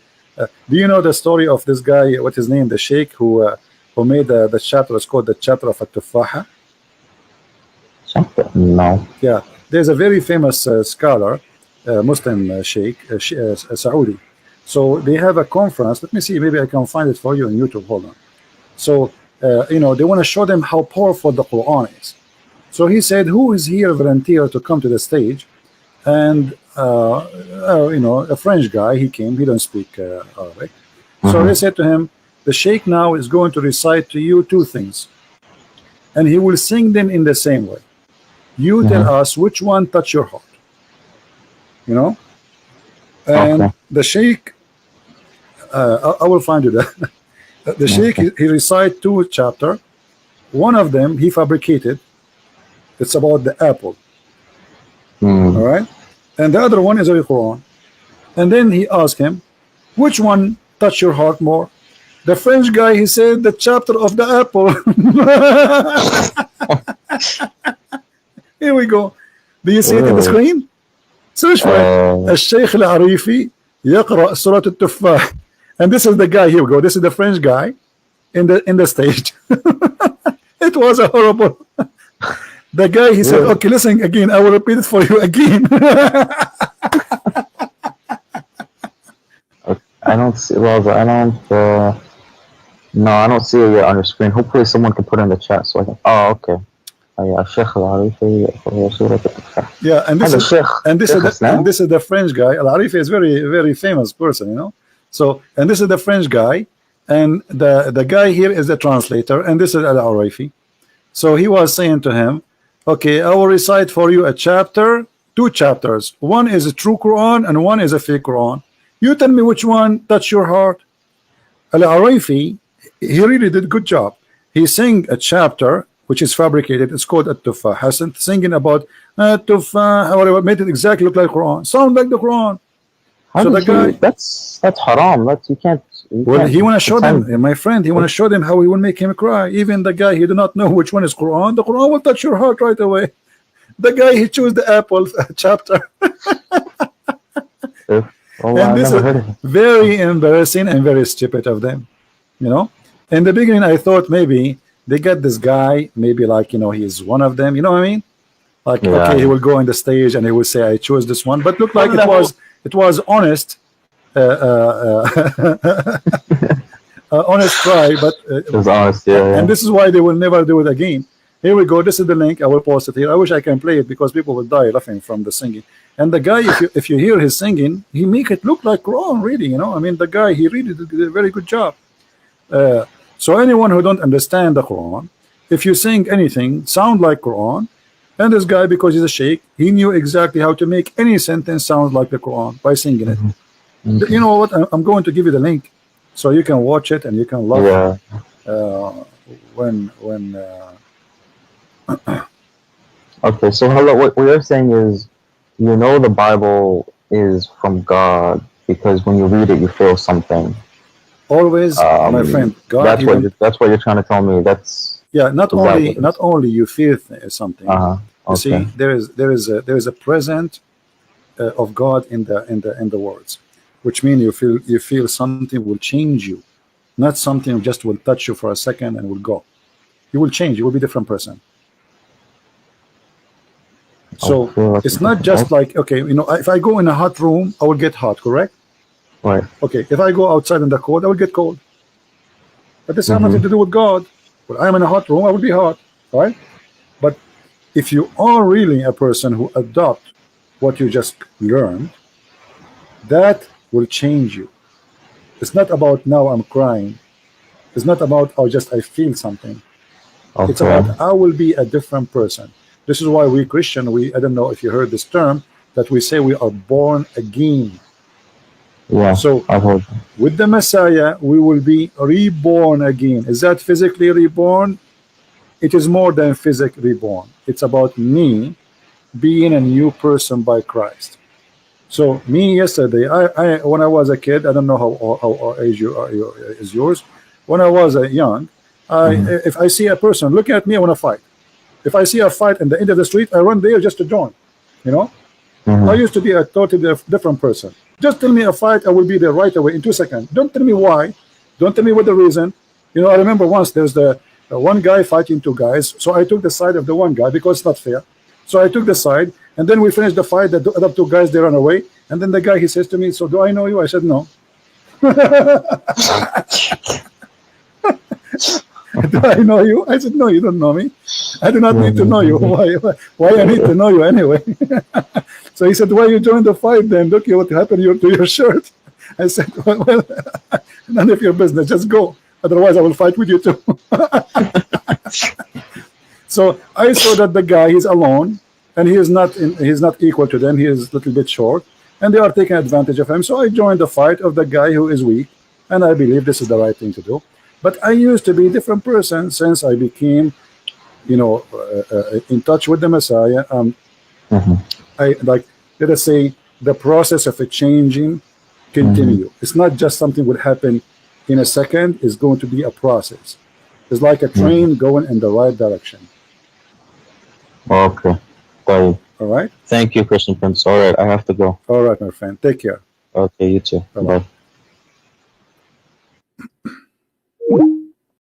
you know the story of this guy, what his name, the sheikh who made the chapter, it's called the chapter of At-Tufaha?
No.
Yeah, there's a very famous scholar, Muslim sheikh, Saudi. So they have a conference. Let me see, maybe I can find it for you on YouTube. Hold on. So, you know, they want to show them how powerful the Quran is. So he said, who is here volunteer to come to the stage? And, you know, a French guy, he came, he don't speak Arabic. So they said to him, the sheikh now is going to recite to you two things. And he will sing them in the same way. You tell us which one touch your heart. You know? And the sheikh, I will find you that. The sheikh, he recite two chapters. One of them he fabricated. It's about the apple. All right, and the other one is the Quran. And then he asked him, which one touched your heart more? The French guy, he said the chapter of the apple. Here we go. Do you see it in the screen? Search for it. الشيخ العريفي يقرأ سورة التفاح. And this is the guy. Here we go. This is the French guy in the stage. It was a horrible. The guy, he said, okay, listen again. I will repeat it for you again.
I don't see. Well, I don't. No, I don't see it yet on your screen. Hopefully, someone can put it in the chat so I can. Oh, okay. الشيخ العريفي يقرأ سورة التفاح.
Yeah, and this is the French guy. Al-Arifi is very famous person, you know. So, and this is the French guy, and the guy here is the translator, and this is Al-Arifi. So he was saying to him, okay, I will recite for you a chapter, two chapters. One is a true Quran and one is a fake Quran. You tell me which one touched your heart. Al-Arifi, he really did a good job. He sang a chapter which is fabricated. It's called At-Tufah. Hassan singing about At-Tufah, however, made it exactly look like Quran. Sound like the Quran. So the guy,
that's haram. You can't.
Well, he want to show them, my friend. He want to show them how he will make him cry. Even the guy, he do not know which one is Quran. The Quran will touch your heart right away. The guy, he chose the apple chapter. And this is very embarrassing and very stupid of them. You know, in the beginning, I thought maybe they get this guy, maybe like, you know, he's one of them. You know what I mean? Like, okay, he will go on the stage and he will say, I chose this one. But look like it was honest. Honest cry, but it was honest, and this is why they will never do it again. Here we go. This is the link. I will post it here. I wish I can play it because people will die laughing from the singing. And the guy, if you hear his singing, he make it look like Quran, really. You know, I mean, the guy, he really did a very good job. So anyone who don't understand the Quran, if you sing anything sound like Quran, and this guy, because he's a sheikh, he knew exactly how to make any sentence sound like the Quran by singing it. You know what? I'm going to give you the link so you can watch it and you can love it. When
okay, so hello, what you're saying is, you know, the Bible is from God because when you read it you feel something.
Always, my friend. God.
That's what you're trying to tell me. That's
not only you feel something.
Okay.
You see, there is a present of God in the words, which means you feel something will change you, not something just will touch you for a second and will go. You will change. You will be a different person. So it's not just like, okay, you know, if I go in a hot room, I will get hot, correct?
Right.
Okay, if I go outside in the cold, I will get cold. But this has nothing to do with God. When I'm in a hot room, I will be hot, right? But if you are really a person who adopt what you just learned, that will change you. It's not about now I'm crying. It's not about I feel something. It's
Okay.
about I will be a different person. This is why we Christian, I don't know if you heard this term, that we say we are born again.
Yeah,
So
I've heard.
with the Messiah, we will be reborn again. Is that physically reborn? It is more than physically reborn. It's about me being a new person by Christ. So me yesterday, I when I was a kid, I don't know how age is yours. When I was young,
Mhm.
if I see a person looking at me, I want to fight. If I see a fight in the end of the street, I run there just to join. You know, I
Mhm.
used to be a totally different person. Just tell me a fight, I will be there right away in 2 seconds. Don't tell me why. Don't tell me what the reason. You know, I remember once there's the one guy fighting two guys, so I took the side of the one guy because it's not fair. So I took the side, and then we finished the fight. The other two guys they run away, and then the guy he says to me, "So do I know you?" I said, "No." Do I know you? I said, "No, you don't know me. I do not need to know you. Why I need to know you anyway?" So he said, "Why you joined the fight then? Look what happened to your shirt." I said, well, none of your business. Just go. Otherwise, I will fight with you too." So I saw that the guy is alone, and he's not equal to them. He is a little bit short, and they are taking advantage of him. So I joined the fight of the guy who is weak, and I believe this is the right thing to do. But I used to be a different person since I became, in touch with the Messiah.
Mhm.
I like, let us say, the process of a changing
Mhm.
continue. It's not just something would happen in a second. It's going to be a process. It's like a
Mhm.
train going in the right direction.
Okay. Got it.
All right.
Thank you, Christian Prince. All right, I have to go.
All right, my friend. Take care.
Okay, you too.
Bye bye.
Bye.